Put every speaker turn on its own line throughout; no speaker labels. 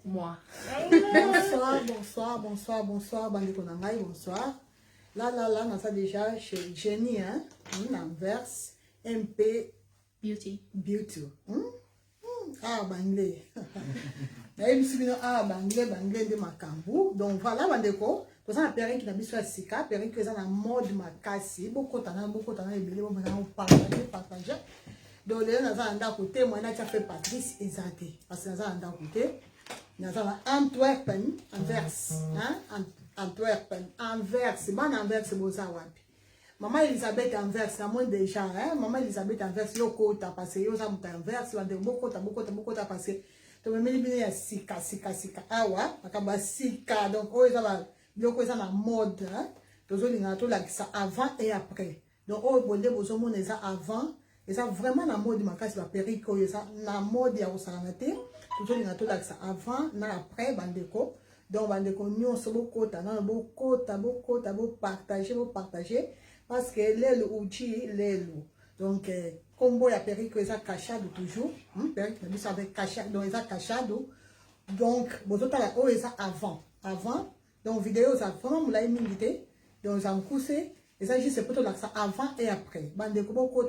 Moi.
Bonsoir, Bande Konangai, bonsoir. Là, on a ça déjà chez Jenny, hein, Anvers, MP
Beauty.
Ah, Banglé. Banglé de Makambu. Donc voilà, Bandeko. Pour ça, la qui n'a pas de sika, qui est en mode makasi. Beaucoup de temps, partager. Donc, les gens ont d'un côté, moi, j'ai fait Patrice Ezate. Parce que les gens ont d'un côté, nous avons Antwerpen, Anvers. Antwerpen, Anvers. C'est bon, Anvers, c'est beau, ça, wapi. Maman Elisabeth Anvers, c'est moins déjà, hein. Maman Elisabeth Anvers, yoko, t'as passé, yo, ça, m'a Anvers, tu vas dire, beaucoup, t'as passé. Tu me mets bien, sika. Ah, ouais, akaba sika. Donc, oh, ça va, yoko, ça, la mode, hein. Tu as tout là, ça avant et après. Donc, oh, bon, vous avez ça avant. Et ça vraiment la mode ma casse la perruque ça la mode ya osanate toujours les tout là ça avant na après bandeko donc bandeko nous sommes beaucoup partager parce que les outil les donc combo ya perruque ça cachado toujours perruque ça avec cachado donc ça cachado donc bozo ta oh ça avant donc vidéo ça vraiment la invité donc ça me coussé. Et ça, juste plutôt là, ça avant et après. Bande beaucoup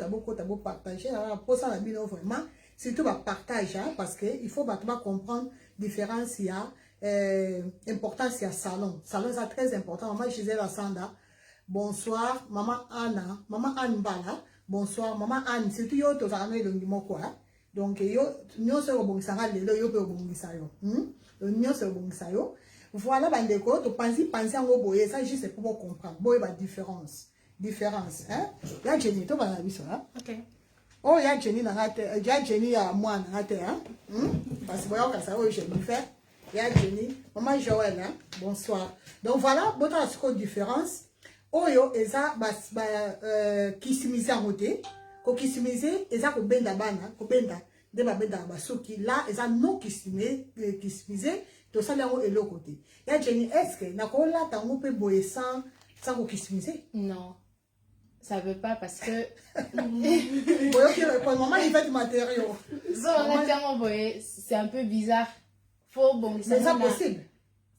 partager. Pour ça, la vidéo vraiment, surtout partage, hein, parce que il faut comprendre différence, il y a importance, il y a salon. Salon, c'est très important. Maman Gisèle Sanda, bonsoir. Maman Anne Bala, bonsoir. Maman Anne, surtout yo, tu as le numéro quoi. Donc, yo, nous sommes bon, ça va, yo, peut bon, ça yo. Nous sommes bon, ça yo. Voilà, bandeko, tu penses en boye, ça juste pour comprendre. Boye, la différence, hein? Il y a Jenny, tu vas la vie, hein?
Ok.
Oh, il y a Jenny, il y a Jenny à moi, hein? Parce que voyons que ça, oui, je me fais. Il y a Jenny, maman Joël, hein? Bonsoir. Donc voilà, bon, tu as différence. Oh, yo, et ça, qui s'y mise en côté, qui s'y mise, et ça, qu'on benda bana, qu'on benda, de ma benda basuki, là, et ça, non, qui s'y mise, tout ça là et l'autre côté. Ya Jenny, est-ce que na ko la tango pe boye sans ko kisimiser?
Non. Ça veut pas parce que
Pour le moment il fait du matériau.
C'est un peu bizarre. Faut bon
c'est ça possible.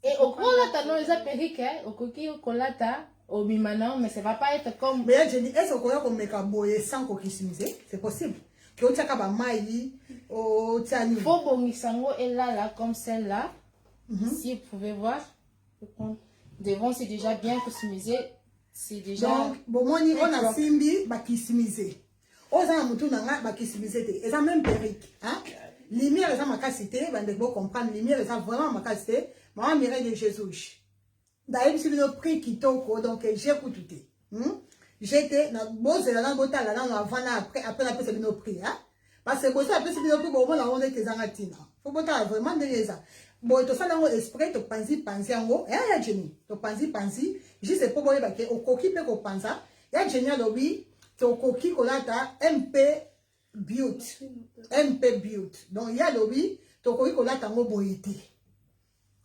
Et au colata non les perruques au coquille au colata au bimana mais ça va pas être comme
mais ya Jenny, est-ce que ko meka boye sans ko kisimiser? C'est possible. Que o tchaka ba mai o tchani.
Faut bon isango et là comme celle-là. Si vous pouvez voir, devant c'est déjà bien customisé, c'est déjà.
Donc, bon, on a simbi, ba customisé. Oza mutu nanga ba customisé. Et ça même perruque, hein? Lumière, ça ma capacité, ben de bon comprendre. Lumière, ça vraiment ma capacité. Maman Mireille de Jésus. D'ailleurs, c'est le prix qui toko, donc j'ai coûté. J'étais dans Bose la langue bota la langue avant après la paix c'est le prix, hein? Parce que Bose après c'est le prix, bon, on a été zangatina. Faut botter vraiment de ça. Bon, tout ça dans l'esprit, tu penses en haut, et il y a Jenny, tu penses, juste pour voir que au coquille peut qu'on pense, il y a Jenny à l'objet, tu au coquille qu'on a MP Beauty, donc il y a l'objet, tu au coquille qu'on a en haut boité.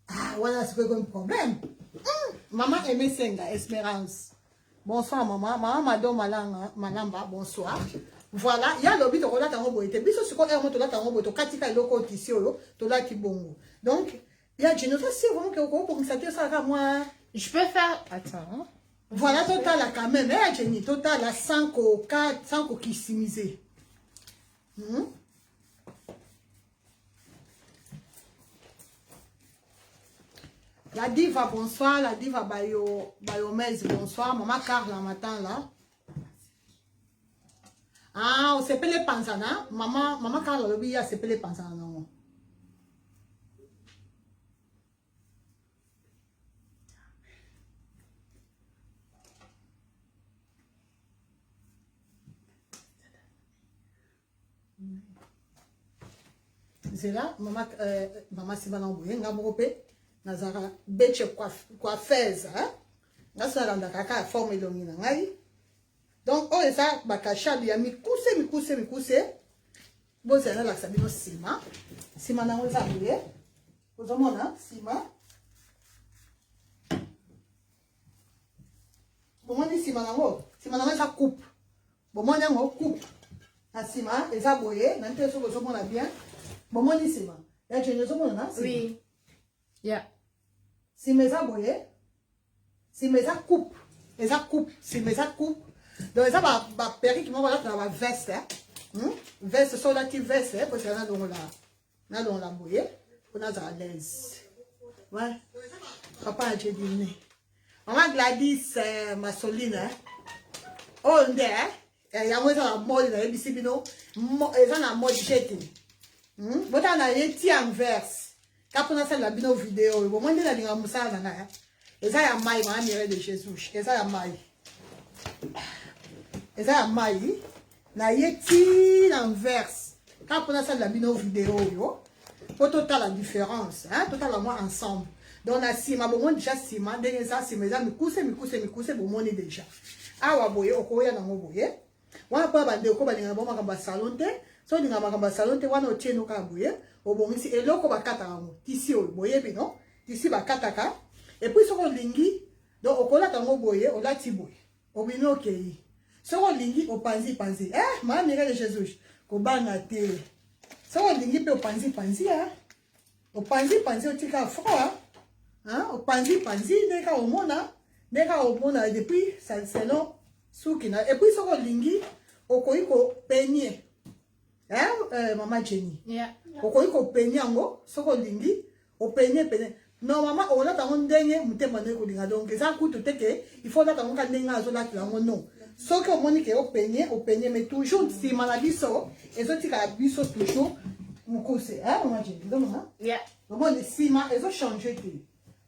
Ah, voilà ce que c'est un problème. Maman aimait Senga, Espérance. Bonsoir maman madame Malamba, bonsoir. Voilà, il y a l'objet de la tango boité. Biso ce qu'on est monté la tango boité, katika iloko tisio, to la kibongo. Donc, il y a une autre si vraiment que pour ça que ça va moi.
Je peux faire. Attends.
Voilà total là quand même, il y a Jenny total là 5 ou 4, 5 qui simisé. La diva bonsoir, la diva Bayomez bonsoir, maman Carla matin là. Ah, on s'appelle les pansana. Maman Carla le billet s'appelle les pansana non. C'est là, maman Sibana Mbouye, Ngabrope, Nazara, Beche coiffeuse, hein? Nazara Ndakaka, forme l'omina, ngai. Donc, oh, et ça, Bakacha, il y a mi cousse. Bon, c'est là, ça dit, Sima. Sima n'a pas oublié. Vous avez un Sima. Bon, on dit Sima n'a pas coupe. Bon, on a coupe. La Sima, et ça, boye, n'a pas sûr que ça, on a bien. Bon, moi, c'est bon. Et tu nous as dit,
Oui. Yeah.
Si mes aboyés, si mes coupe, si mes coupe, donc ça va périr qui m'a dans la veste, veste, sur la petite veste, parce que là, dans la boyée, on a à l'aise. Ouais. Papa a dit, maman Gladys, ma soline, oh, on dit, il y a moins dans la mode, il y a des bino, ils ont la mode jetting. Vous avez un petit inverse. Quand on a fait la vidéo, vous avez dit la moussa, et ça y a maille, ma mère de Jésus, et ça y a maille. Et ça y a maille, na yeti l'inverse. Quand on a fait la vidéo, pour total la différence, totalement ensemble. Donc, on a sima, bon, moi déjà sima, derrière ça, c'est mes amis, bon, moi déjà. Ah, ouais, boye, au courrier dans mon boye. Wana pa bande ko balinga ba makamba salon te so linga makamba salon te wana otieno ka boye obongisi eloko bakata yango tisi oyo boye bino tisi bakata ka et puis soko lingi donc okola tango boye olati boye obino okei soko lingi opanzi ma mire de Jésus ko banga te soko lingi pe opanzi opanzi otika froid opanzi neka omona depuis ça selon soukina et puis soko lingi okoyi ko peigner maman Jenny okoyi ko peigner yango soko lingi o peigner normalement on a tango ndenge mutema ne ko linga donc ça coûte te que il faut la tango ka ndenge azola yango non soki omoni ke o peigner mais toujours si malabiso ezotika biso toujours mukuse maman Jenny donc maman de sima ezo changer te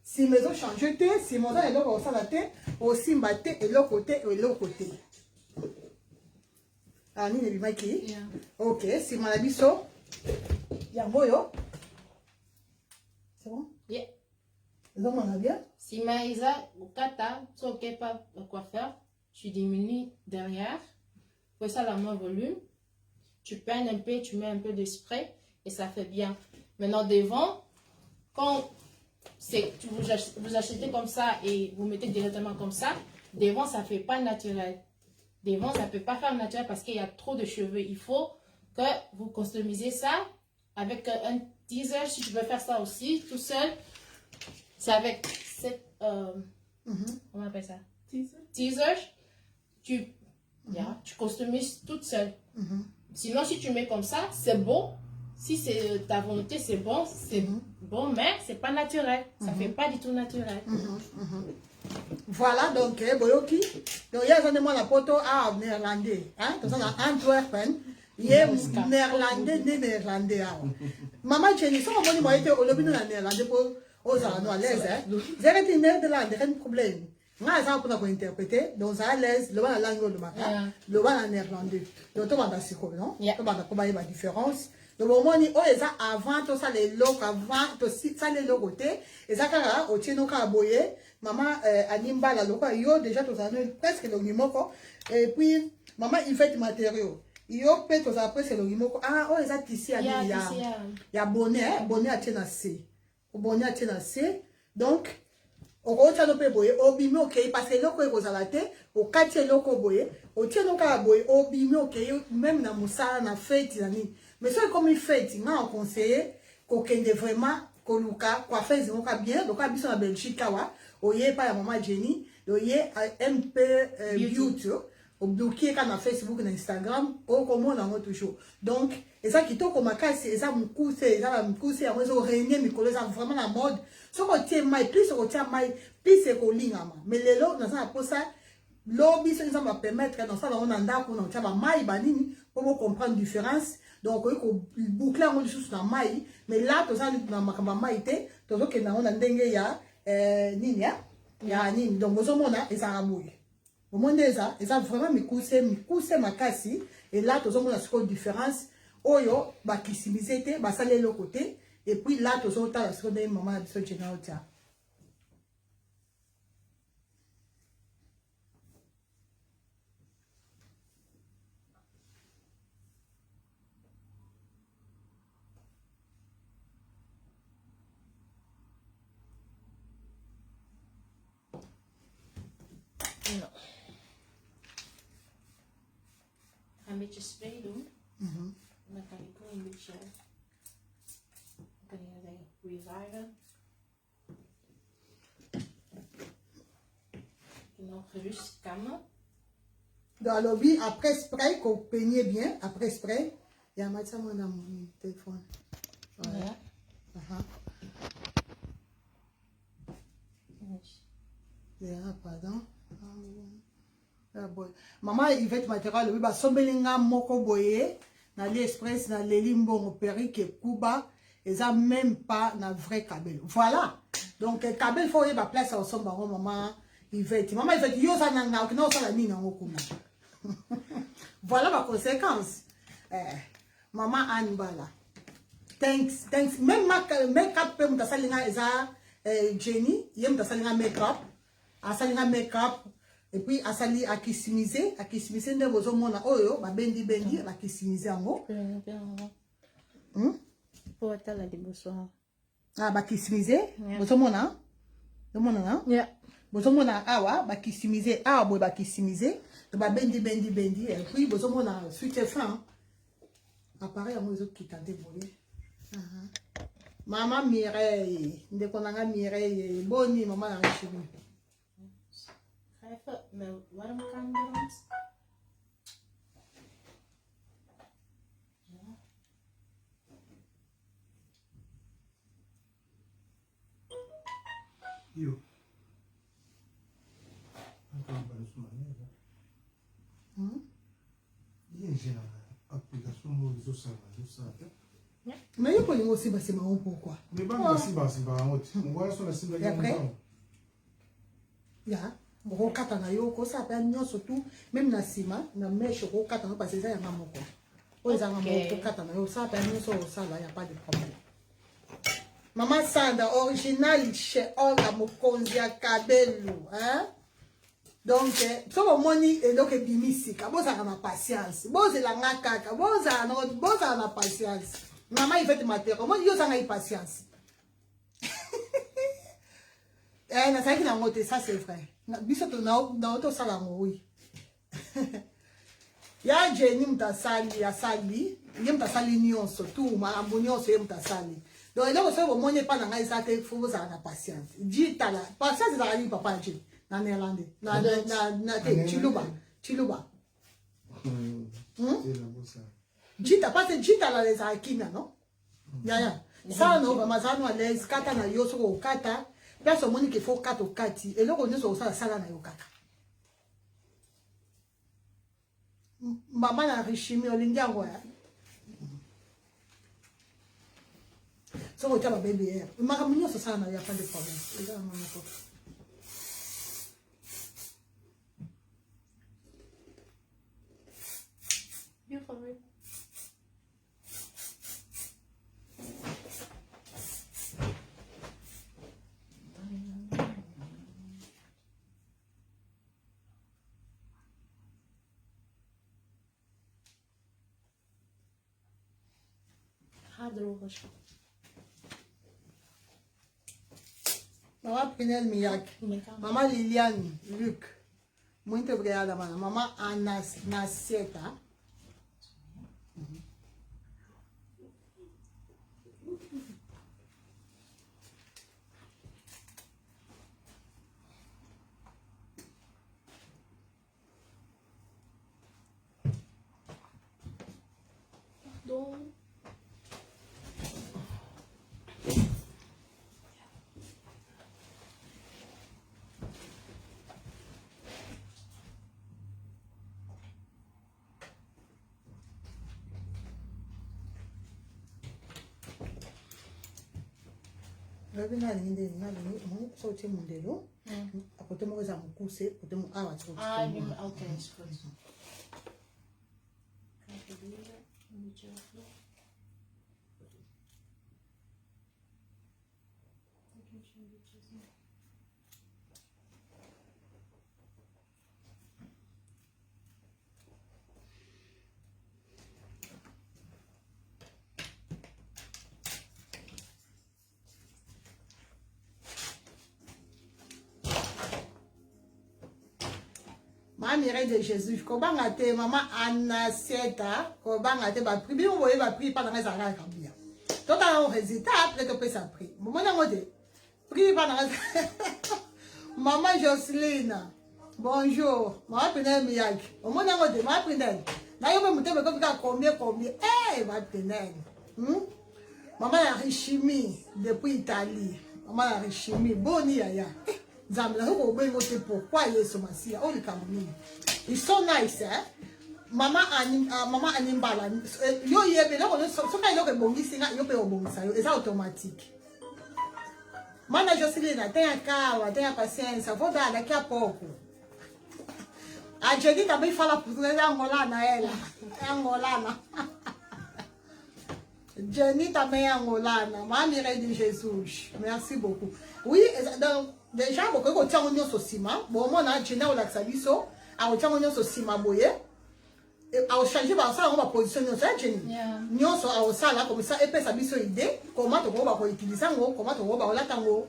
si maison change te si mon est là au salate aussi mbaté et l'autre côté ah ni ne bimaki ok si mon abiso yango yo c'est bon
yeah
donc on a bien
si maïsa au kata so que pas quoi faire tu diminues derrière pour ça la moins volume tu peignes un peu tu mets un peu de spray et ça fait bien maintenant devant quand vous achetez comme ça et vous mettez directement comme ça, devant ça ne fait pas naturel. Devant ça ne peut pas faire naturel parce qu'il y a trop de cheveux. Il faut que vous customisez ça avec un teaser. Si tu veux faire ça aussi, tout seul, c'est avec cette... comment on appelle ça? Teaser. Tu customises toute seule. Sinon, si tu mets comme ça, c'est beau. Si c'est ta volonté, c'est bon, mais c'est pas naturel. Ça fait pas du tout naturel.
Voilà, donc, Boyoki. Donc, il y a la photo à néerlandais. Donc, à Antwerpen, il y a néerlandais. Maman Jenny, si on a été au lobby de néerlandais pour aux à l'aise, vous avez été néerlandais, pas de problème. Nga za pour interpréter donc à l'aise le la langue le bas néerlandais. Donc, tu vas dans ce coup, non? Tu vas dans la différence. Le moment où ils ont avant tout ça les locaux avant tout ça les locaux côté et ça quand au tino quand aboyer maman animba la local yo déjà tout ça presque le nimoko et puis maman il fait matériaux yo peut tout ça après c'est le nimoko ils ont ici il y a bonnet à tenacé bonnet à tenacé donc au côté de boyer au bimi ok parce que loko ko zalate au quartier loko boyer au tino quand boyer au bimi ok même na musala na fête ni. Mais ça, comme il fait, il m'a conseillé qu'on ait vraiment Koluka, quoi faire bien, donc à Bisson à Belgique, au yé pas la maman Jenny, au yé MP Beauty, au bloqué quand on a Facebook et Instagram, au comment on a toujours. Donc, et ça qui tombe comme ma casse, et ça me coûte, à moi, au régner, mais que ça vraiment la mode. Ce qu'on tient maille, plus on tient maille, plus c'est qu'on ligne. Mais les lots, dans ça, pour ça, l'objet, ça va permettre, dans ça, on a un dard, on tient maille, banini, pour comprendre la différence. Donc, il faut boucler un peu de choses dans maille, mais là, tout ça, dans ma maille, tout ça, on a dengue, il y a Ninia, il y a Nini. Donc, vous avez et ça a mouillé. Au moins, ça, et ça vraiment me cousse ma casse, et là, tout ça, on a une différence. Oyo, bah, qui s'y visite, bah, ça, l'autre côté, et puis là, tout ça, on a une maman de ce général.
Non. Een beetje spray doen. Dan kan ik wel een beetje visage. Notre jusqu'à
dans le lobby, après spray, qu'on peignait bien, après spray, il y a un matin dans mon téléphone. Voilà. Pardon. Maman, il va être matériel, oui, bah, sombelinga moko boye, na l'Express, na l'Elimbo, perruque, Kuba, et ça même pas na vrai cabel. Voilà. Donc, cabel, il faut y avoir place au sombre, maman, il va être. Maman, il va être, yo, ça n'a pas, non, ça n'a ni voilà ma conséquence. Maman Anne Bala. Thanks. Même make-up, peut me salinga eza Jenny, yem ta salinga make-up, a salinga make-up, et puis a sali a kisimize nde bozo mona oyo ba bendi ba kisimize ango.
Pour être là liboso.
Ah ba kisimize, bozo mona. Do mona na?
Yeah.
Bozo mona awa ba kisimize, awa boy ba kisimize, ba bendi et puis bozo mona suite fin. Appareil yango ezo kita te boye. Maman Mireille, ndeko nanga Mireille, boni maman na chimi.
Mais waarom kan je ons?
Yo.
Mais il faut dire aussi, c'est marrant pourquoi.
Mais pas si bas, c'est pas un autre. On voit sur la cible.
Et après, ya, rokata na yo, ko ça peut nyo surtout même na sima, na mèche rokata na parce que ça y a maman quoi. O za maman rokata na yo, ça peut nyo so ça là, y a pas de problème. Maman Sanda original chez Olga Mokonzi ya Kabelu, hein? Donc, so au moni et donc bimisika, bon ça na patience. Bon c'est la ngakaka, bon ça na patience. Maman il fait te mater, moi yo ça na patience. Na ça qui na ngote ça c'est vrai. Biso to na auto sala oui. Ya Jenny mtasali ya sali, yem mtasali nyonso tout malambo nyonso yem mtasali. Donc là vous savez au moni pas na ngai ça te faut ça na patience. Dita la patience ça ali papa Jenny. Na néerlandais. Na Chiluba. Jita, parce que Jita la les akina, non? Ya. Ça, non, va mazano à l'aise, kata na yoso au kata. Place au moni qu'il faut kata au kati. Et là, on est sur ça, ça na yo kata. Maman na richimi, on l'india en roya. Ça, on tient ma bébé. Ma ramignon, ça, il n'y a pas de problème. Et là, maman, Maman Pinel Miyak, Maman Liliane Luc, muito obrigada, mano. Maman Anaceta.
Pardon.
Rabi na linde na linde mo so che mundelo. Apote mo za mukuse, apote mo awa tso.
Ah, ok, excuse.
Maman Mireille de Jésus, kobanga te maman Anaceta, kobanga te ba pribi on voyait ba prier pas dans les arabes bien. Toi, tu as un résultat, après tu peux ça prix. Maman, prix, Maman Jocelyne, bonjour. Maman Pinel Miyaki. Maman Nangote, Maman Pinel. D'ailleurs, je me combien. Eh, Maman Pinel. Maman Richimi, depuis Italie. Maman Richimi, boni yaya. Zambla, pourquoi ils sont assis? Oh, les Camerounais. Ils sont nice, hein? Maman Animbala. Yo, yebe, là, on a bongisi, yo pe obongisa, yo, c'est automatique. Mana Jocelyne, tenha calma, tenha paciência, vou dar daqui a pouco. A Jenny também fala português, é angolana ela. É angolana. Jenny também é angolana. Mamire de Jesus. Merci beaucoup. Oui, donc, déjà, beaucoup de gens ont cima. Bon, moi, na Jenny, on a sabiso. A o chango nyonso sima boye. A o changer ba sala ba position nyonso ya Jenny. Nyonso a o sala comme ça epesa biso idée comment to ba ko utiliser ngo, comment to ba olata ngo.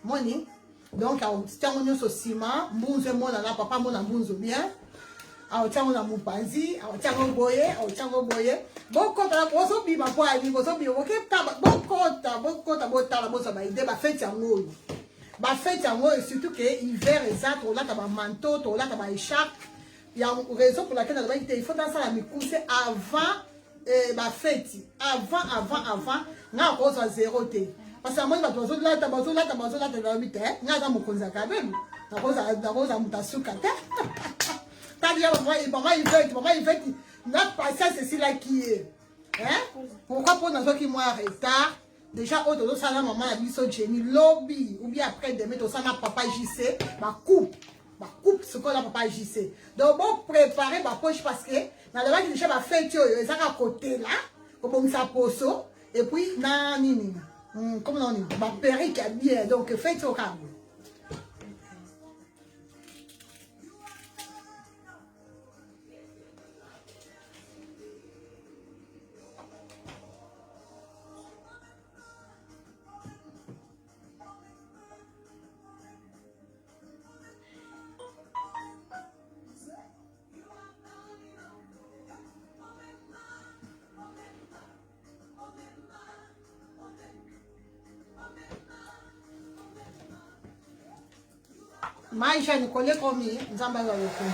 Moni. Donc a o chango nyonso sima, mbunzo mona na papa mona mbunzo bien. A o chango na mupanzi, a o chango boye. Bokota boso bi ba kwa ni boso bi o ke ta bokota botala boso ba idée ba fête yango. Ba fête yango et surtout que hiver exact on a ta manteau, on a ta écharpe. Il y a une raison pour laquelle il faut dans ça la micousse avant ma fête. Avant, n'a cause à zéro T. Parce que moi, je dois là, dans le mité, n'a pas mon conseil à même. La cause à Moutasuka. T'as dit, maman, il veut, n'a pas ça, c'est celui-là qui est. Hein? Pourquoi pour nous qui moi en retard? Déjà, au dos, ça, la maman a dit, so Jenny, lobby, ou bien après, demain, tout ça, n'a papa JC, ma coupe ce qu'on a papa JC. Donc, bon, préparer ma poche parce que, dans le moment déjà, ma fête, ils sont à côté là, comme ça, poso, et puis, na, nini, comment on dit, ma perruque est bien, donc, fête au câble. Maisha ni kole komi nzamba ya lokuni.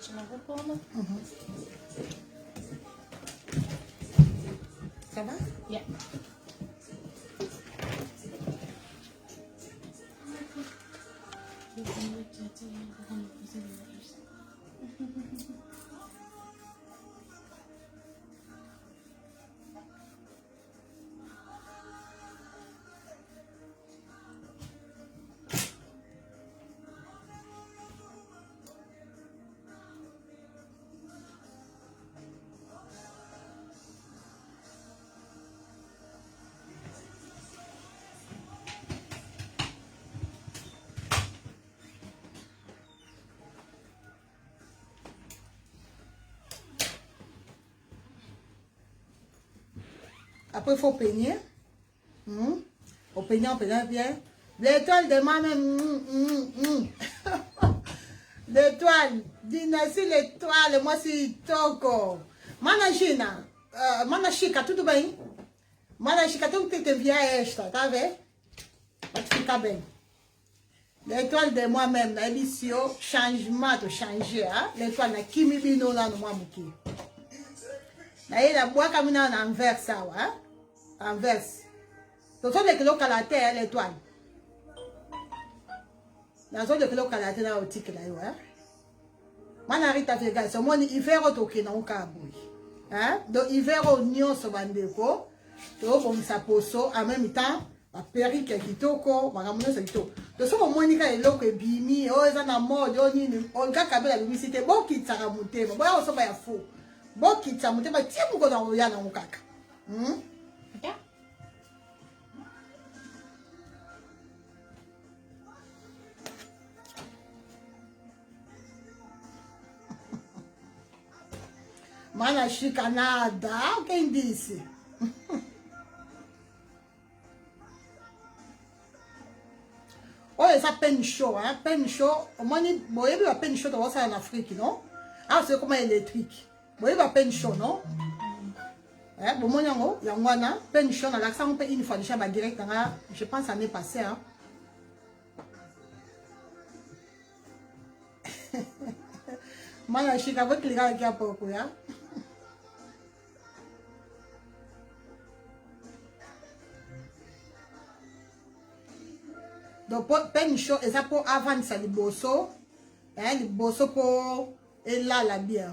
Tu m'en retournes?
Ça va?
Yeah.
Après, il faut peigner. On peigner bien. L'étoile de moi-même. L'étoile. Dynastie, l'étoile. Moi, c'est Toko. Managina. Manachika, tudo bem? Manachika, tudo que te via esta, tá vendo? Pode ficar bem. L'étoile de moi-même, na émission, changement, de changer, hein? L'étoile, na kimi bino là, no mamuki. Na la bois comme na envers ça, hein? Envers. Donc, on est que l'eau à la terre, l'étoile. La zone de l'eau à la terre, là, au tic, là, hein? Manarita Vegas, c'est mon hiver au toki na ukaboui. Hein? Donc, hiver au nion so bandeko. Donc, on s'aposo en même temps. La perruque kitoko, magamuno c'est kitoko. Donc, so monika eloko ebimi, oh eza na mode, oh nini, on kaka bela publicité, bon kitaka mutema, bon ya osoba ya fou. Bon kitaka mutema, tie muko na oya na mukaka.
Yeah.
Mana chica nada, quem disse? Oh, essa pen show, hein? Pen show, au moins, bon, il y a pen show dans en Afrique, non? Ah, c'est comme électrique. Bon, il y a pen show, non? Hein? Bon, il y a un pen show, dans l'accent, on peut une fois déjà direct, je pense l'année passée, hein? Mana chica, votre client qui a pas quoi, hein? Donc, pen show, et ça pour avancer le bosso, hein, le bosso pour et là la bière.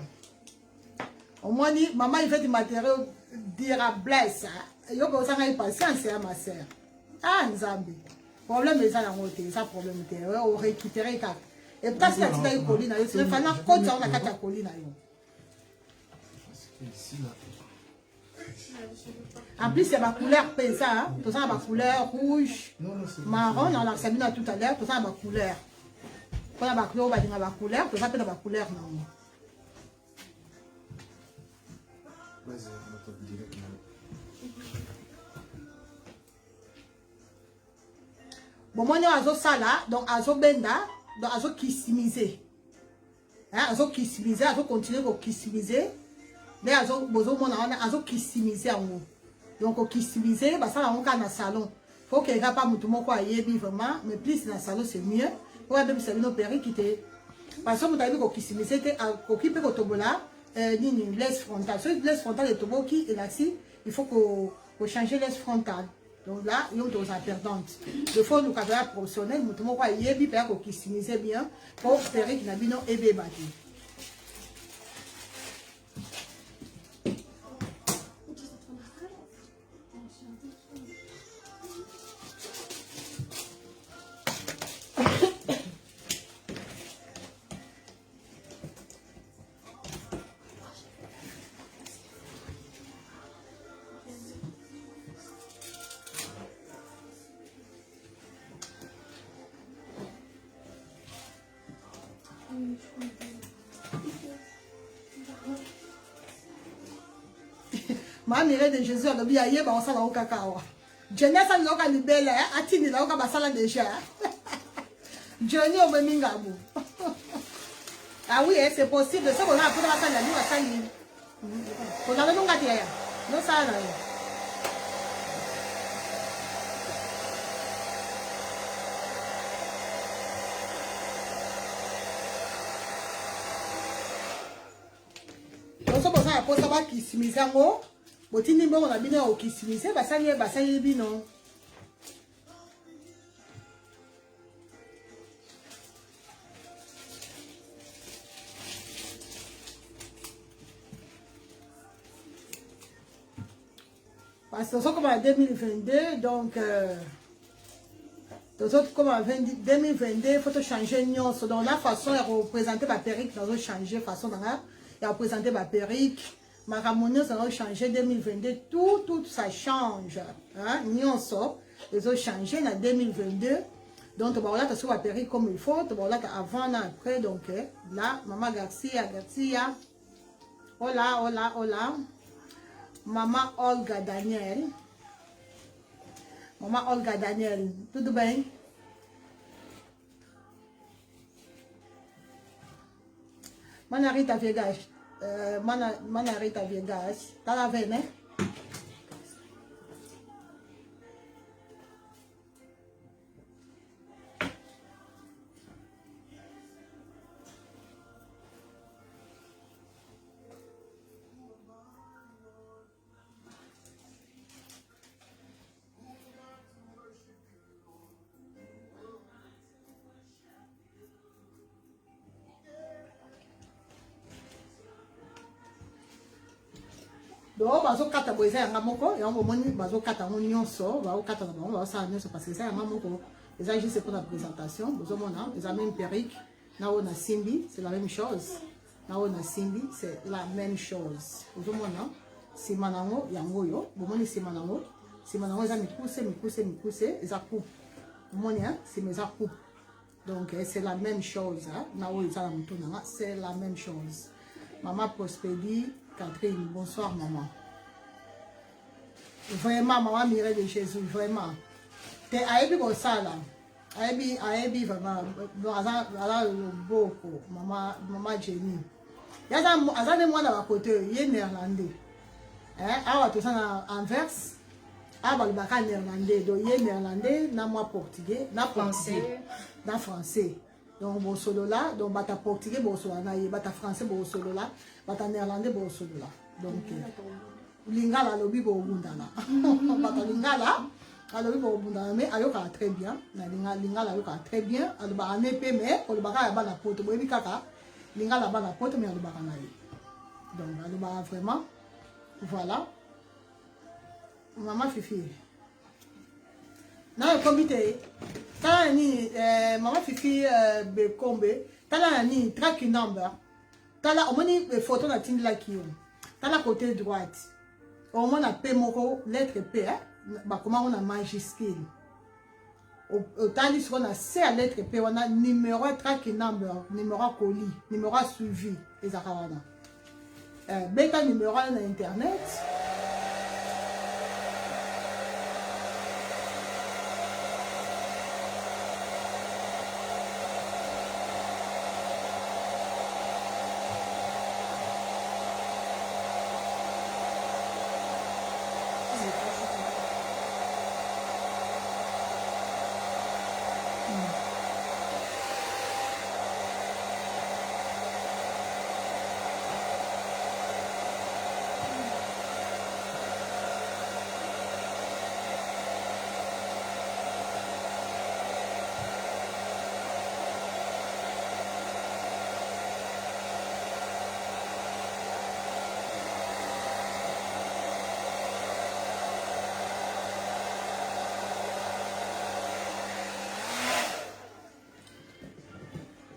Au moins, maman, il fait du matériel durable, ça. Il y a patience, hein, ma soeur. Ah, Nzambi. Problème, c'est ça, la montée, ça, problème, on récupérer ça. Et parce que tu as une colline, c'est le fan, quand on a quatre collines. En plus, c'est ma couleur pesa, hein. Tout ça, ma couleur rouge, marron, on a sabina tout à l'heure, tout ça, ma couleur. Quand on a ma couleur, on va dire ma couleur, tout ça, c'est ma couleur, non. Bon, moi, on a ça là, donc, azo benda, donc, azo kissimiser. Hein, azo kissimiser, azo continuer à kissimiser. Mais azo, bozo, mon azo kissimiser en haut. Donc, au kissimiser, bah, ça, on a dans le salon. Faut qu'il n'y ait pas tout le monde qui aille vraiment, mais plus dans le salon, c'est mieux. Pour même si nos péris qui étaient. Parce que vous avez vu qu'au kissimiser, au qui peut au tobola, ni laisse frontale. Celui qui laisse frontale et tobo qui est là, il faut qu'on change laisse frontale. Donc là, il y a une perdante. Il faut nous caméras professionnels, tout le monde qui aille bien, au kissimiser bien, pour péris qui n'a pas et bien battu. Ma mère de Jésus a dit aïe ba osala okakawa. Jeunesse a loka libele atini la oka basala déjà. Johnny o memingabu. Ah oui, c'est possible. Ça on a pour la salle la salle. On a le nom gatia. Non ça là. ya posa bakisimise yango botindi mbongo na bino ya kokisimise basali bino. Parce que comme en 2022, donc comme en 2022, il faut changer donc la façon de représenter ma perruque, dans changer façon de représenter ma perruque, ma ramoneuse, ça va changer 2022, tout ça change. Hein? Ils ont changé en 2022. Donc, voilà, tu as ma perruque comme il faut, tu voilà, avant et après. Donc, là, Maman Garcia. Hola. Maman Olga Daniel. Tudo bem? Mana Rita Viegas. Mana Rita Viegas. Tá lá vendo, né? Donc, bazo kata boisa yanga moko, et on va moni bazo kata mon nyonso, bazo kata na bango, bazo sa nyonso parce que ça yanga moko. Les gens juste pour la présentation, bazo mona, les amis perruque, na ona simbi, c'est la même chose. Na ona simbi, c'est la même chose. Bazo mona, si manango yango yo, bomoni si manango za mikuse, za coupe. Bomoni hein, c'est mes za coupe. Donc c'est la même chose, hein. Na o za la mutuna, c'est la même chose. Maman Prospédie Catherine, bonsoir maman. Vraiment, maman Mireille de Jésus, vraiment. T'es aébi comme ça là. Aébi vraiment. Beaucoup, maman Jenny. Il y a des mois dans la côté, il est néerlandais. Ah, tout ça en verse. Ah, le bac néerlandais. Donc, il est néerlandais, n'a moi portugais, n'a français. N'a français. Donc, bon solo là, donc, bata portugais, bon solo là, bata français, bon solo là, bata néerlandais, bon solo là. Donc, lingala, lobi, bon bundana. Bata lingala, lobi, bon bundana, mais ayoka très bien. Lingala, ayoka très bien. Alors, bah, en épée, mais, pour le baga, y'a pas la pote, bon, ebi kaka, lingala, ba la pote, mais, alors, bah, donc, alors, bah, vraiment, voilà. Maman Fifi. Non, comité. T'as ni maman Fifi Bekombe. T'as la ni tracking number. T'as la au moins une photo de Tindi la qui. T'as la côté droite. Au moins la P moko lettre P. Bah comment on a majuscule. Au tandis qu'on a C à lettre P, on a numéro tracking number, numéro colis, numéro suivi. Les arawana. Beta numéro na internet.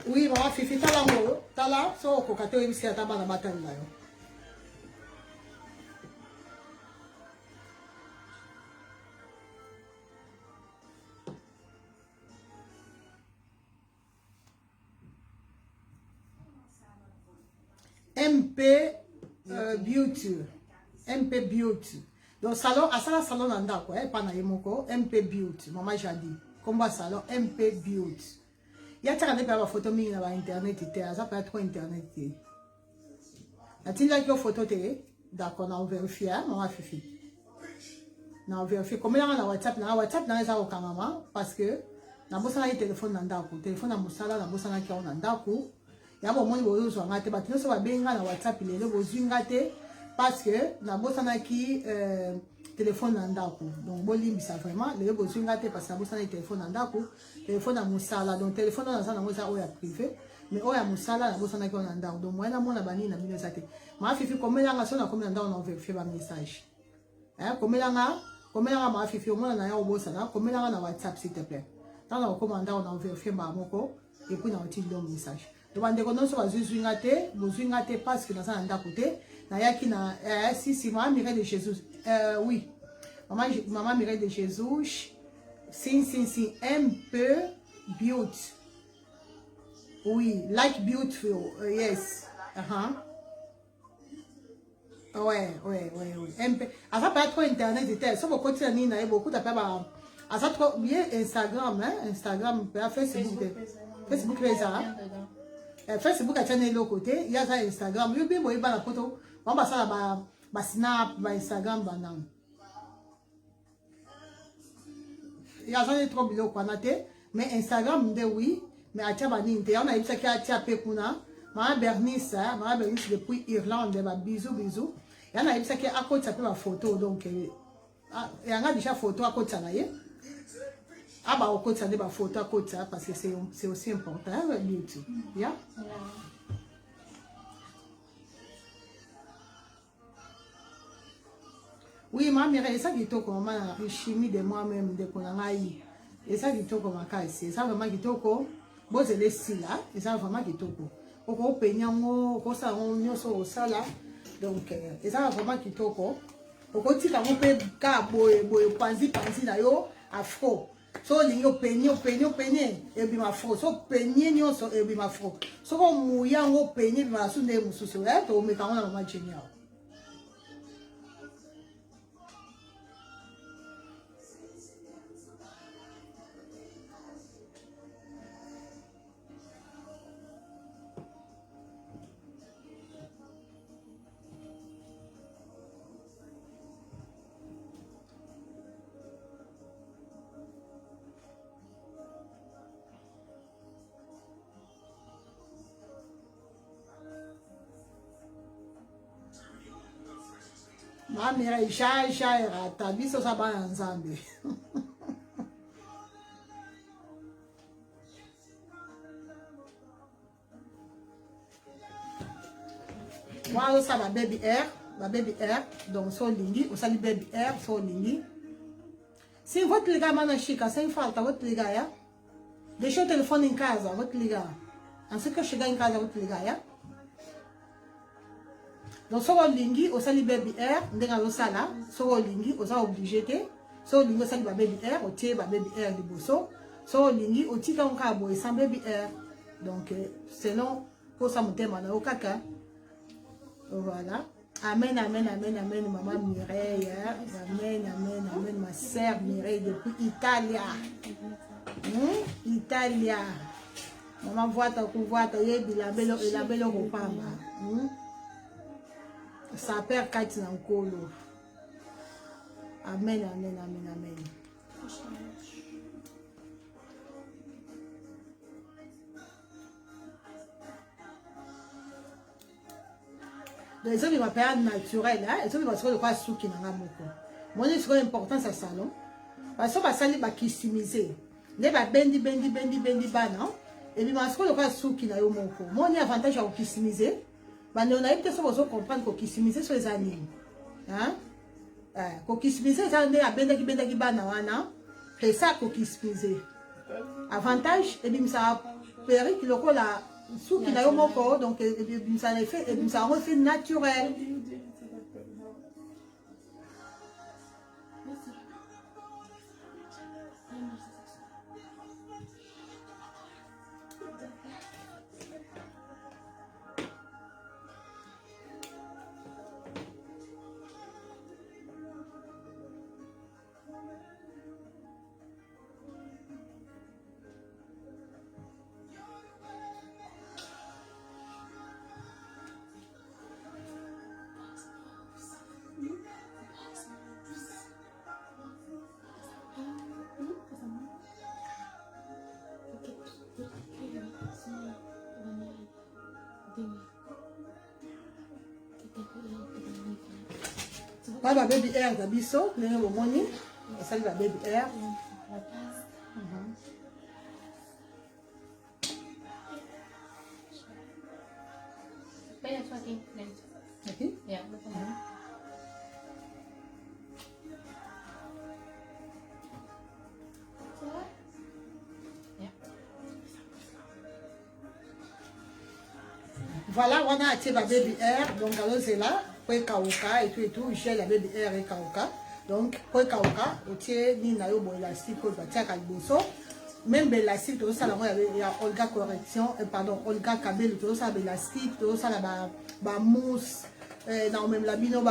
Oui, maman Fifi, t'as là, so kokato ibisi ataba na batani na yo. MP Beauty. MP Beauty. Donc salon, asala salon nandako, pas na yemoko, MP Beauty, maman jadi. Combat salon MP Beauty. Il y a des photos mingi na internet ça peut être internet. La tinda qui photo d'accord, on vérifie maman Fifi. Na vérifie comme là na WhatsApp na za okangama parce que na bosa na téléphone téléphone na musala na bosa na ki on ndako. Ya bo moni bozo ngate ba tino so ba benga na WhatsApp lelo bozu ngate parce que nabosanaki téléphone na ndako donc bolimbisa vraiment lelo bozwinga te parce que nabosana téléphone na ndako téléphone ya mosala donc téléphone oyo naza nango eza oyo ya privé mais oyo ya mosala nabosanaki oyo na ndako donc moye namona banini na bino eza te maafifi komelanga so nakomi na ndako na overifie bamessage komelanga maafifi omona na ya obosana komelanga na whatsapp s'il te plaît ntango na kokoma na ndako na overifie mbaa moko epuis na otili lo message donc bandeko nyonso bazwizwinga te bozwinga te parce que naza na ndako te nayaki na sisi mama Mireille de Jésus oui maman Mireille de Jésus si un peu beauty oui like beautiful yes ouais un peu ça pas trop internet était ça beaucoup de nini na beaucoup d'appels ça trop bien Instagram Instagram Facebook les ça Facebook a tenu l'autre côté il y a ça Instagram yo bien boye ba la photo on va ça ba snap ba Instagram ba nan il y a ça trop bilo kwa nate mais Instagram nde oui mais atia ba ninte on a ibisa ki atia pe kuna ma Bernice depuis Irlande ba bisous et on a ibisa ki akotsa pe ba photo donc yanga déjà photo akotsa na ye aba okotsa de ba photo akotsa parce que c'est aussi important beauty yeah. Oui, ma mère, et ça qui toko maman chimie de moi-même de konangai. Et ça qui toko makasi, ça vraiment qui toko. Bon c'est les là, et ça vraiment qui toko. Oko penyango, ko sa onyo so sala. Donc et ça vraiment qui toko. Oko tika mo pe ka boye panzi na yo afro. So lingo penye e bi ma afro. So penye nyonso e bi ma afro. So ko muya ngo penye bi ma sunde mususu. To me ka ona mama genial. Ma mère ja erata biso sa bana nzambe moi ça ba baby air donc so lingi o sali baby air so lingi si votre liga mana chica sem falta votre liga ya deixa o telefone em casa votre liga assim que eu chegar em casa votre liga ya. Donc, si on lingi, on sali baby air, on est dans le sala. Si on lingi, on est obligé de. Si on lingi, on sali baby air, on tire baby air de bosso. Si on lingi, on tire un cabo et sans baby air. Donc, selon pour ça, mon thème, on a au caca. Voilà. Amen, maman Mireille. Amen, ma sœur Mireille depuis Italia. Italia. Maman voit ta couvoite, il a belle repas. Sa père Kati Nankolo. Amen. Les hommes, ils vont période naturelle, les hommes, ils vont se faire le souki dans la moko. Mon est important, ça salon. Parce que ça va kissimiser. Les va bendi bana. Et puis, parce que le souki dans la moko. Mon avantage à kissimiser. On a été comprendre que kissimiser sur les animaux. Kissimiser, c'est un bendaki bana wana. C'est ça que kissimiser. Avantage, et bien ça péri qui le colle à sous qui n'a eu mon corps, donc ça a fait, et ça a un effet naturel. Voilà, baby air d'Abisso, le moni. Ça, la baby air.
La base. Bem, só aqui dentro.
Aqui?
Yeah, vou tomar.
Voilà, on a acheté la baby air. Donc, alors, c'est là. Pour kauka et tout, j'ai la baby air et kauka. Donc, pour kauka, on tient ni na yo bon élastique pour bâtir à bosso. Même l'élastique, tout ça, il y a Olga correction, pardon, Olga Kabel, tout ça, l'élastique, tout ça, la mousse, non, même la bino,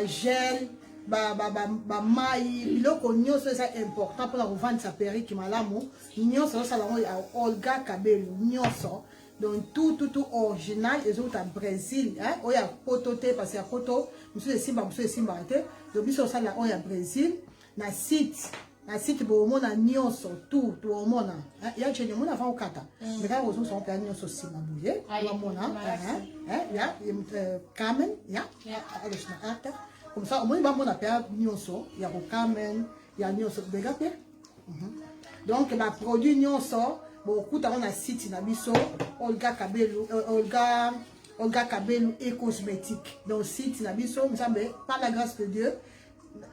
gel, maille, biloko nyonso c'est important pour la revendre sa perruque malamu. Nyonso ça, il y a Olga Kabel, nyonso. Donc tout original et autres à Brésil, hein, il y a pototé parce qu'il y a poto, monsieur Simba, donc biso ça là, il y a Brésil, na site bo mona nyonso tout au mona, il y a chez mona avant kata, mais quand vous sont pas nyonso Simba bouillé, on mona, il y a Carmen, il y a elle est na acte, comme ça au moins ba mona pas nyonso, il y a Carmen, il y a nyonso begapé, donc ba produit nyonso. Beaucoup on a site na biso Olga Kabelu et cosmétique. Donc site na biso me semble par la grâce de Dieu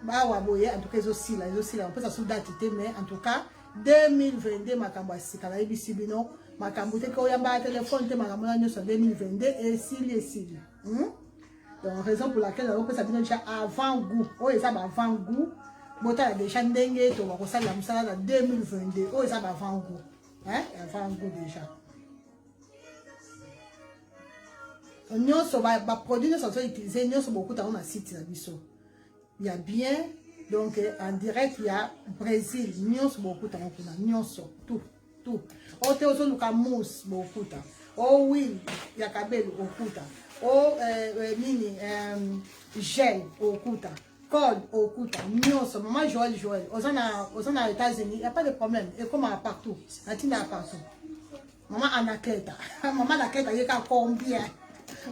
ba wa boye en tout cas aussi là on peut ça sous date mais en tout cas 2022 makambo asika na ebisi bino makambo te ko yamba téléphone te makambo na nyoso 2022 et s'il donc raison pour laquelle on peut ça bino déjà avant goût ça va avant goût bota déjà ndenge to ba ko sala musala na 2022 ça va avant goût. Hein? Avant goût déjà. Nyonso ba produit nyonso sont utilisés nyonso beaucoup dans un site na biso. Il y a bien donc en direct il y a Brésil nyonso beaucoup dans kuna nyonso tout. O te ozo luka mousse beaucoup ta. O oui, il y a kabelo okuta. O mini gel okuta. Code okuta nyonso maman Joël aux États-Unis il y a pas de problème et comme partout atina partout maman Anakleta maman Anakleta il y a combien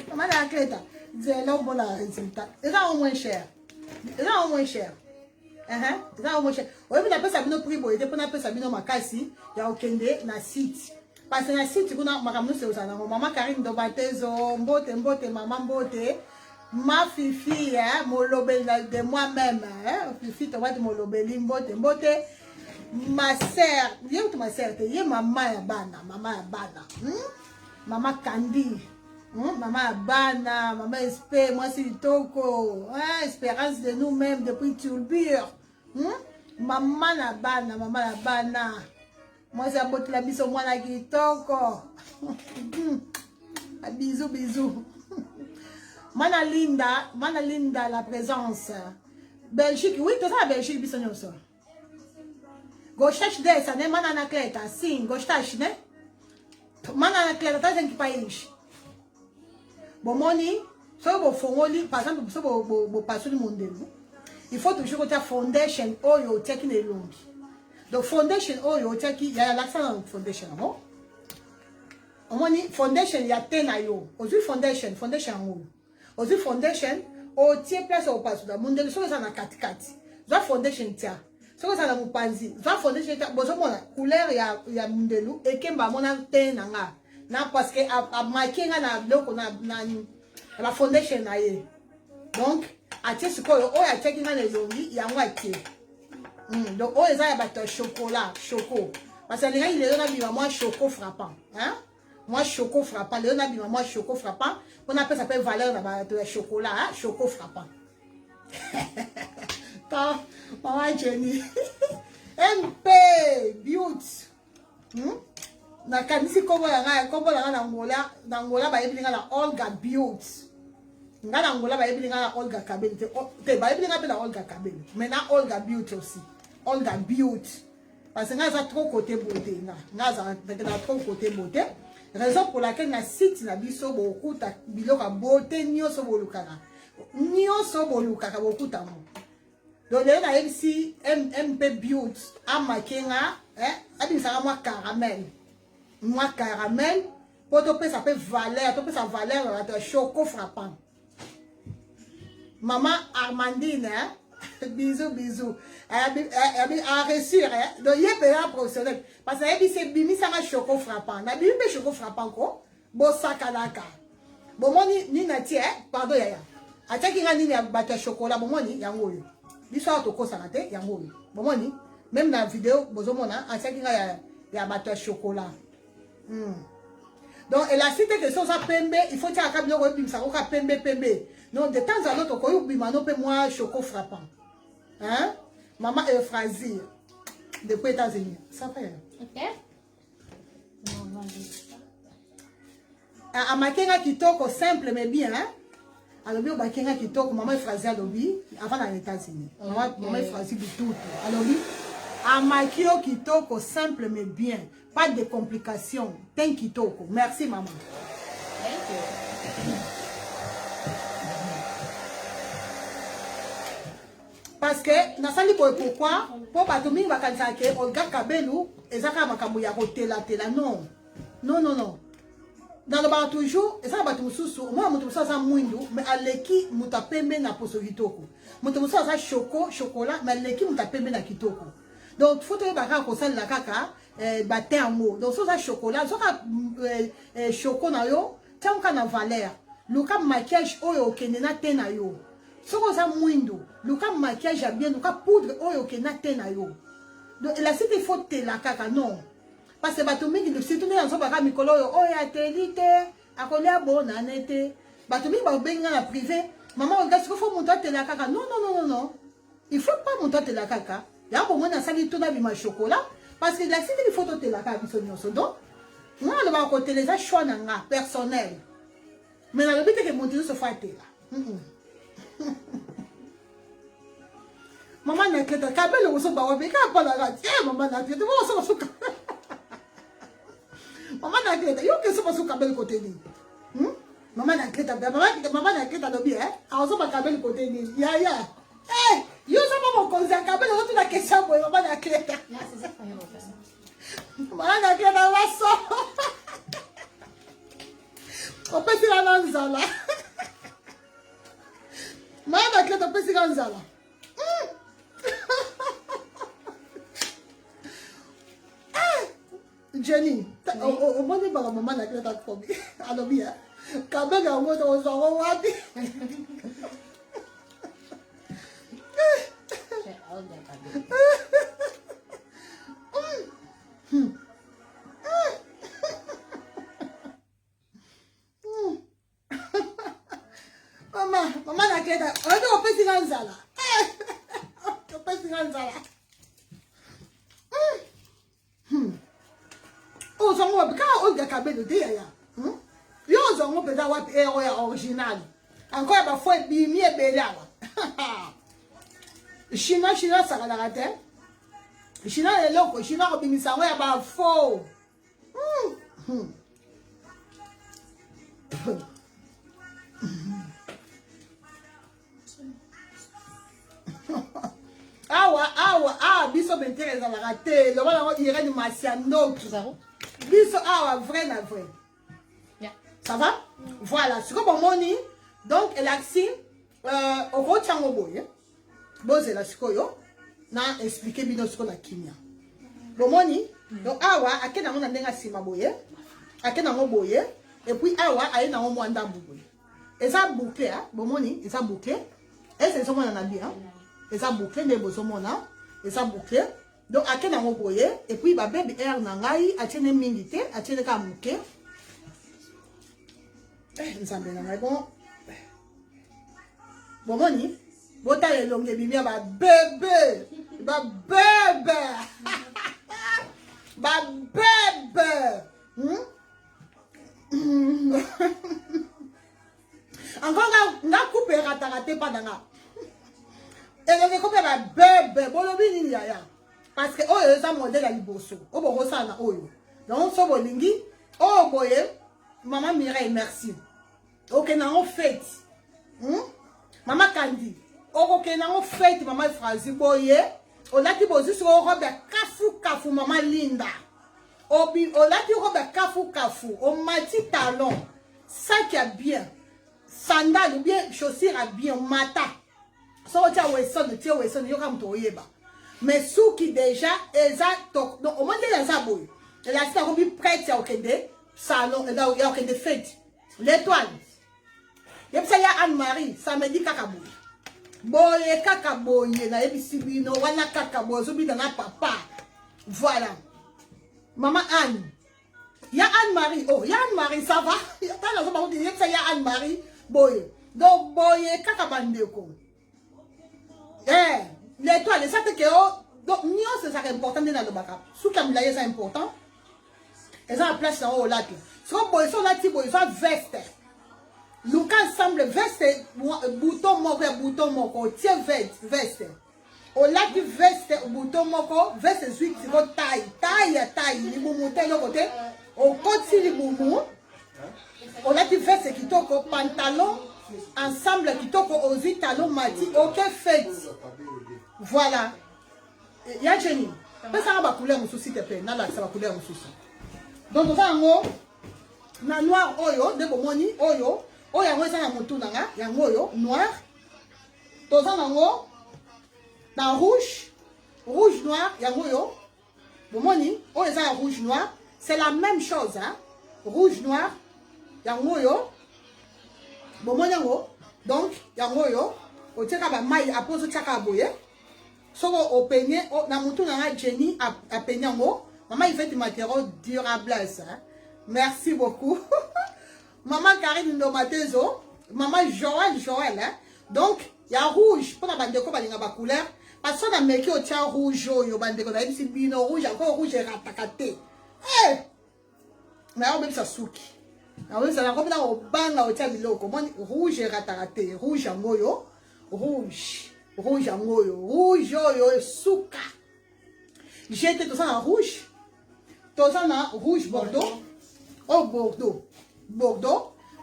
maman Anakleta c'est là bon la résultat et là au moins cher oui mais après ça bino prix boy depuis après ça bino makasi ya okende na site parce que na site kuna makamno c'est osana maman Karine Dobatezo mbote maman mbote. Ma fifi, molobeli de moi-même, fifi, tu vas te molobeli, mbote, ma sœur, ma sœur, maman ya bana, maman Kandi, maman bana, maman Espé, moi c'est Toko, espérance de nous-mêmes depuis Turbure, maman la bana, moi c'est abote la biso, moi la Toko, bisous. Mana Linda la présence. Belgique, oui, tout ça la Belgique, bisogno so. Gostage dessa, né? Mana Anakleta, sim, gostage, né? Mana Anakleta, tá em que país? Bomoni, só o fongoli, par exemple, só o passo do mundo. Il faut toujours que tu foundation oil technique long. Donc foundation oil technique, il y a l'accent foundation, non? Omoni foundation ya tena yo. Ozu foundation oil. Ozu foundation o tie place au passo da mundelo so ça na katikati. Za foundation tia. So ça na mupanzi. Za foundation tia bozo mona couleur ya mundelo ekemba mona tena nga. Na parce que a makinga na loko na la foundation na ye. Donc atie sikoyo o ya check na longi ya ngwatie. Donc o eza ya bato chocolat, choco. Parce que les gens ils ont moi choco frappant, hein? Moi choco frappant, les gens moi choco frappant. On appelle ça s'appelle valeur de chocolat, hein? Choco frappant. Tant, maman Jenny. MP Beauty. Na kanisi kombo la Angola ba yebi la Olga Beauty. Ngala Angola ba yebi la Olga Kabel. Te ba yebi la Olga Kabel. Mais na Olga Beauty aussi. Olga Beauty. Parce que nous avons trop côté beauté. Nous avons trop côté beauté. Raison pour laquelle na site na biso beaucoup ta biloka beauté nyoso bolukaka. Nyoso bolukaka beaucoup ta mo. Donc là na MC MP Beauty amakenga abisaka moi caramel. Moi caramel pour to peut ça peut valeur, to peut ça valeur de choco frappant. Maman Armandine, hein? Bisous, bisous. Elle a reçu, hein? Donc, il y a un professionnel. Parce que c'est bimi, ça m'a choco frappant. Na bimi, choco frappant, quoi? Bon, sakalaka. Bon, moi, ni natie, pardon, yaya. Ataki nga ni bata chocolat, bon, moi, ni, yango yo. L'histoire de quoi ça n'a été, yango yo. Bon, moi, ni, même dans la vidéo, bozomona, ataki nga ya bata chocolat. Donc, elle a cité que ça pembe, il faut dire à Kabilo, ça va pembe, pembe. Non, de temps à l'autre, quand il y a moi choco frappant. Hein? Maman Euphrasie, depuis les États-Unis. Ça fait.
Ok.
À Makenga Kitoko, simple mais bien. Hein? Alors, bien, Makenga Kitoko, maman Euphrasie à l'obbi, avant les États-Unis. Maman Euphrasie du tout. Alors, à Makio Kitoko, simple mais bien. Pas de complications. Ten Kitoko. Merci, maman.
Thank you.
Parce que, nasali pourquoi? Pour Batoumi, vakansa ke, Olga Kabelou, et ça, makambo ya tela tela. Non. Non, non, non. Dans le bar toujours, et ça, Batoumi sous, moi, mon ça, ça mouindou, mais aleki, mutapembe na poso kitoko. Mon ça, ça chocolat, mais aleki, mutapembe na kitoko. Donc, faut que baka kosali la kaka, batin en mot. Donc, ça, chocolat, ça, chocolat, yo, tant na valeur. Luka maquillage, oyo, kenena tena yo. Soko za mwindo, luka maquillage ya bien, luka poudre oyo ke na te na yo. Donc la cité faut te la kaka non. Parce que bato mingi le surtout na so baka mikolo yo oya telite, akolia bona nete. Bato mingi ba benga na privé, maman on gasse faut monter te la kaka. Non non non non non. Il faut pas monter te la kaka. Ya bo mona sali tout na bima chocolat parce que la cité il faut te la kaka biso nyonso. Donc moi le ba ko télé za choix na nga personnel. Mais na le but que monter so fa te la. Maman n'a qu'à kabel ou so ba wabe ka pa la radio maman n'a qu'à wo so maman n'a qu'à yo que so ba so kabel côté ni maman n'a qu'à maman n'a qu'à do bien a so ba kabel côté ni ya eh yo so ba mo konza kabel o tu la question boy maman n'a qu'à maman n'a qu'à na waso on peut tirer la nzala maman n'a qu'à on peut tirer la nzala. Jenny, au moins il va la maman n'a pas de alors bien, quand même on va dans son wabi. Maman n'a qu'à on peut tirer un zala. On peut tirer un zala. Oh, ça m'a bien on a cabé de dia ya. Yo zongo peza wapi ero ya original. Encore ba fois bimi e belawa. China ça la rate. China le loko, China ko bimi sango ya ba faux. Biso bentere za la rate. Le wala ko ire ni masiano tout ça. Biso vrai na vrai.
Yeah.
Ça va? Voilà. Ce que bon moni. Donc elle a si au rochango boye. Boze la sikoyo na expliquer bino ce qu'on a kimia. Bon moni. Donc akena ngona ndenga sima boye. Akena ngo boye et puis aye na ngo mwanda boye. Et ça bouclé hein. Bon moni, et ça bouclé. Et c'est ça mon na bien. Et ça bouclé mais bozo mona. Et ça bouclé. Donc, à quel moment vous et puis, ma bébé air nangai, à tienne minute, à tienne kamouke. Nous avons bien bon. Bon, moni, bon, t'as le long de bimia, ma bébé, ma bébé, ma bébé. Encore, on a coupé, rataraté, pas d'anga. Et on a coupé, ma bébé, bon, le bini, yaya. Parce que oh ça modèle à liboso oh bon ça na oyo donc so bolingi oh boye maman Mireille merci OK na on fête maman Kandi OK na on fête maman Frazi boye on a qui bozu sur robe kafu maman Linda on a qui robe kafu on mati talon ça qui est bien sandal ou bien chaussure à bien mata. So tia weson yoka mto oyeba. Mais sous qui déjà exact donc au moins déjà ça boy. Et là c'est comme prête à okende salon et là il y a okende fête. L'étoile. Yep ça ya Anne-Marie, ça me dit kakaboy. Boye kakaboy na ebisibino wana kakaboy zo bi na papa. Voilà. Maman Anne. Il y a Anne-Marie. Oh, il y a Anne-Marie, ça va? Il y a Anne-Marie. Boye. Donc, boye, kakabandeko. Eh, l'étoile, ça te que donc, c'est ça qui est important dans le backup. Sous comme là, c'est important. Et ça, la place là, au lac. Soit boye, soit là, boye, soit veste. Nous, ensemble, veste, bouton moko, tiens, veste. Au lac du veste, bouton moko, veste, suite, c'est votre taille, ni boumou, tel côté. Au côté, ni boumou. Au lac du veste, qui toque au pantalon, ensemble, qui toque aux huit talons, mati, ok, fête. Voilà. Il y a Jenny. Mais ça va couler mon souci, te plaît. Nala, ça va couler mon souci. Donc, nous avons un noir, oyo, de bomoni, oyo, oyo, on a mon tour, oyo, noir. Nous avons dans rouge, noir, yangoyo, bomoni, oh ça rouge noir, c'est la même chose, hein. Rouge noir, yangoyo, bomoni yango, donc yangoyo, au tchaka ba maille à pose tchaka boye, soko au peigné, na mutu na Jenny à peigné yango, maman il fait du matériau durable, hein. Merci beaucoup, maman Karine Ndomatezo, maman Joël, hein. Donc il y a rouge pour la bande de couleur. Parce qu'on a mis au tien rouge, au bande de si bino rouge, encore rouge et ratakate. Eh! Mais on même ça souki. On même ça la comme dans au ban au tien de l'eau. Comment rouge et ratakate, rouge en goyo, rouge en goyo, rouge yo souka. J'étais tout ça en rouge, tout ça en rouge Bordeaux. Oh Bordeaux. Bon,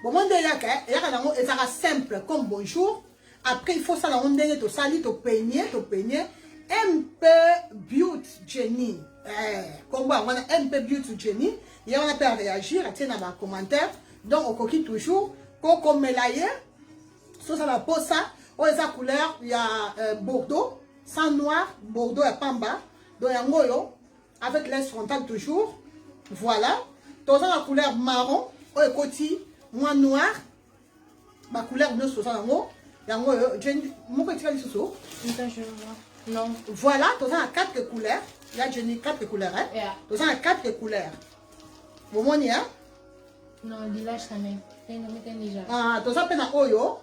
mon déjà que, et ça simple comme bonjour. Après, il faut ça, on donne tout ça, tout peigner. MP Beauty Jenny. Comme on a MP Beauty Jenny. Et on a pu réagir, tiens dans les commentaires. Donc, on coquille toujours. Coco mélaillé. Ça, ça la pose ça. On a sa couleur, il y a Bordeaux. Sans noir, Bordeaux et Pamba. Donc, il y a Ngoyo. Avec l'aise frontale toujours. Voilà. Dans la couleur marron. On a côté, moi noir. Ma couleur de ce ça, mon petit calice sous.
Non.
Voilà, tu as 4 couleurs. Il y a Jenny 4 couleurs. Tu as 4 couleurs. Vous voyez, hein?
Non, l'ilage, ça m'est. Déjà.
Ah, tu as un oyo.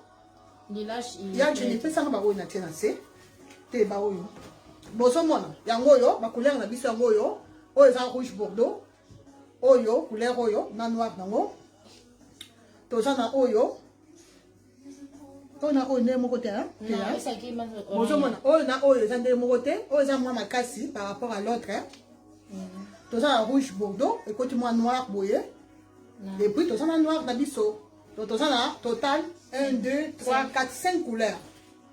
L'ilage,
il y a Jenny, tu as un oyo na tiena se. Tu as un oyo. Bozo mona, il y a un oyo, ma couleur na biso oyo. Oyo est rouge Bordeaux. Oyo, couleur oyo, na noir nango. Tu as un oyo. On a un mon côté, hein?
Non, ça qui m'a fait.
On a un mon côté, on a moins ma casse par rapport à l'autre, hein? Tu as un rouge Bordeaux, et quand tu as un noir boyé, et puis tu as un noir d'Abisso. Donc tu as un total 1, 2, 3, 4, 5 couleurs.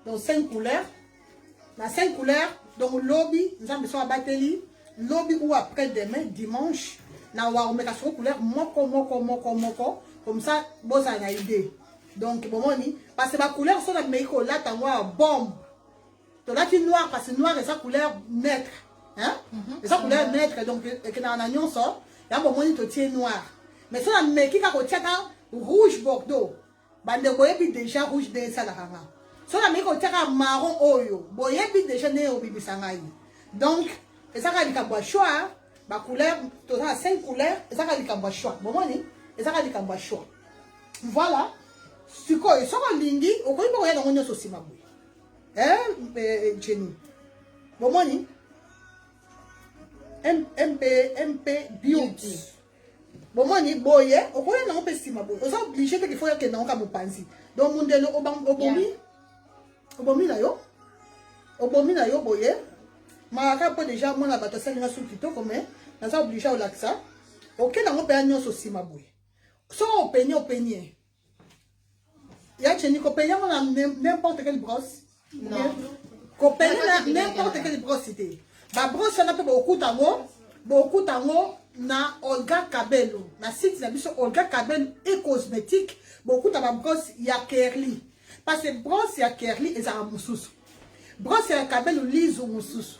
Donc 5 couleurs. La 5 couleurs, donc lobby, nous avons besoin de batterie, lobby ou après demain, dimanche, nous avons mis la couleur moko, comme ça, bon, ça a une idée. Donc, bon, parce que ma couleur, c'est la meilleure, là, tu as bombe. Tu as qui noir, parce que noir, c'est sa couleur neutre. Hein? C'est sa couleur neutre, donc, et que dans l'agnon, ça, il y a un moment, tu tiens noir. Mais c'est la meilleure qui a rouge Bordeaux. Bande boye déjà rouge de ça, la ranga. C'est la meilleure qui a marron oyo. Boye déjà né au bibi sangaï. Donc, et ça, il y a un choix. Ma couleur, tu as 5 couleurs, et ça, il y a un choix. Bon, et ça, il y a un choix. Voilà. Siko so lingi okoyi boko ya ngo nyoso sima boy Jenny bomoni MP Beauty bomoni boye okoyi na ngo sima boy oza obligé que il faut ya ke na ngo mopanzi donc mundelo obomi na yo boye maka po déjà mona bato salinga su kitoko mais na za obligé o laksa oke na ngo pe nyoso sima boy so openye il y a Jenny qui paye n'importe quelle brosse.
Non.
Qui paye n'importe quelle brosse. La brosse, on a fait beaucoup d'ango. beaucoup tango na Olga Kabelo na site na biso Olga Kabelo et cosmétique beaucoup ta brosse ya Kerli parce que brosse ya Kerli ezala mususu brosse ya Kabelo lizu mususu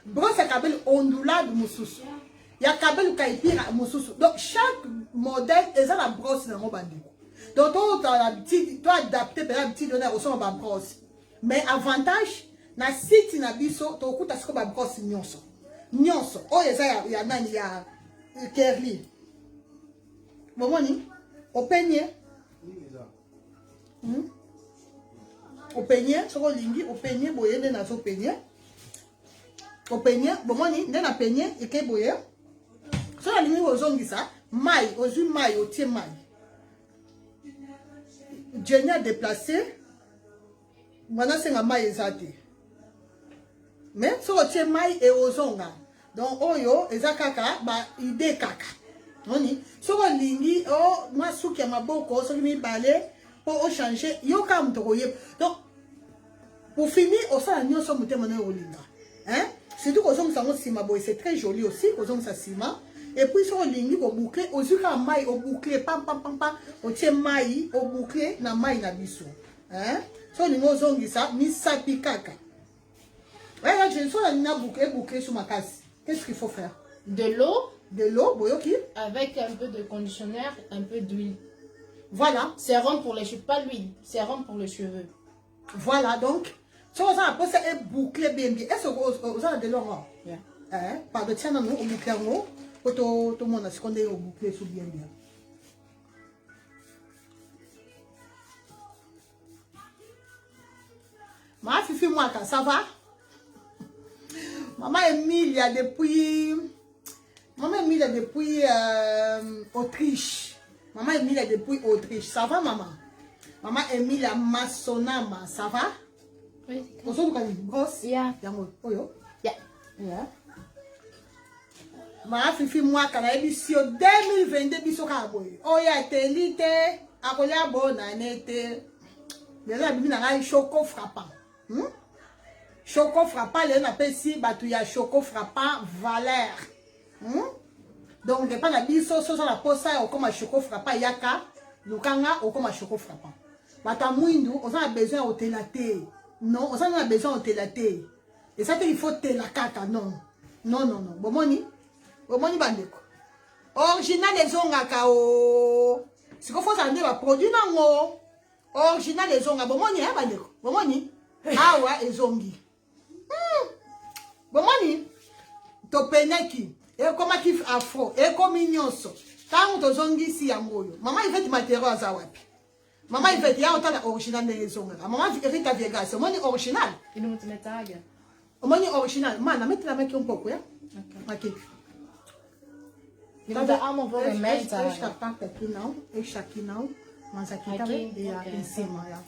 brosse ya Kabelo ondulade mususu ya Kabelo kaipira mususu donc chaque modèle ezala brosse na ngobandiko donc tu as adapté par l'habitude donner au son ba brosse mais avantage na site na biso to kuta siko ba brosse nyonso oyo eza ya nani ya Kerli bomoni openye openye soko lingi openye boye nde nazo penye openye bomoni nde na penye eke boye so na lingi ozongisa mai ozwi mai otie mai jenya déplacé wana senga mai eza te mais so otie mai e ozonga donc oyo eza kaka ba idée kaka noni soko lingi o masuki ya maboko soki mibale po o changer yo ka muto koyeba donc pour finir osala nyonso motema na olinga hein surtout kozongisa ngo sima boye c'est très joli aussi kozongisa sima et puis soko lingi ko boucler ozuka mai o boucler pam pam pam pam otie mai o boucler na mai na biso hein so lingi ozongisa misapi kaka ouais je suis na boucler sur ma casse. Qu'est-ce qu'il faut faire?
De l'eau,
boyoki.
Avec un peu de conditionneur, un peu d'huile.
Voilà.
Sérum pour les cheveux, pas l'huile, sérum pour les cheveux.
Voilà, donc, si on a posé un bouclé bien bien, est-ce que vous avez de l'or? Par de tiens, on bouclé en haut, pour tout le monde a ce qu'on est au bouclé sous bien bien. Ma fifi, moi, ça va? Maman Emilia depuis Autriche. Maman Emilia depuis Autriche. Ça va, maman? Maman Emilia Massonama, ça va?
Oui.
Vous avez une brosse?
Yeah.
Yeah. Ma fifi moi quand elle est 2022 biso ka boy. Oya telite akolia bona nete. Déjà bibi na ngai choco frappant. Choco frappant, on appelle si batu ya choco frappant valeur. Donc, il n'y a pas de biso, so la posa, ou comme un choco frappant, yaka, lukanga, ou comme un choco frappant. Bata mouindu, on a besoin de télater. Non, on a besoin de télater. Et ça, il faut télakaka, non. Non. Bomoni bandeko. Original les ongaka o. Si qu'on faut ça, on produit nango. Original les ongaka, bomoni, hein, bandeko. Bomoni. Awa ezongi. Bomoni to peneki e koma kif afro e komi nyonso tango to zongi si yangoyo mama iveti matériau aza wapi mama iveti ya otala original de zonga mama iveti Vegas moni original
Il nous met tag.
moni original mana mettre la meki un peu ya OK
Il nous a amo pour mettre tag.
Shaki now manzaki tabe ya insima ya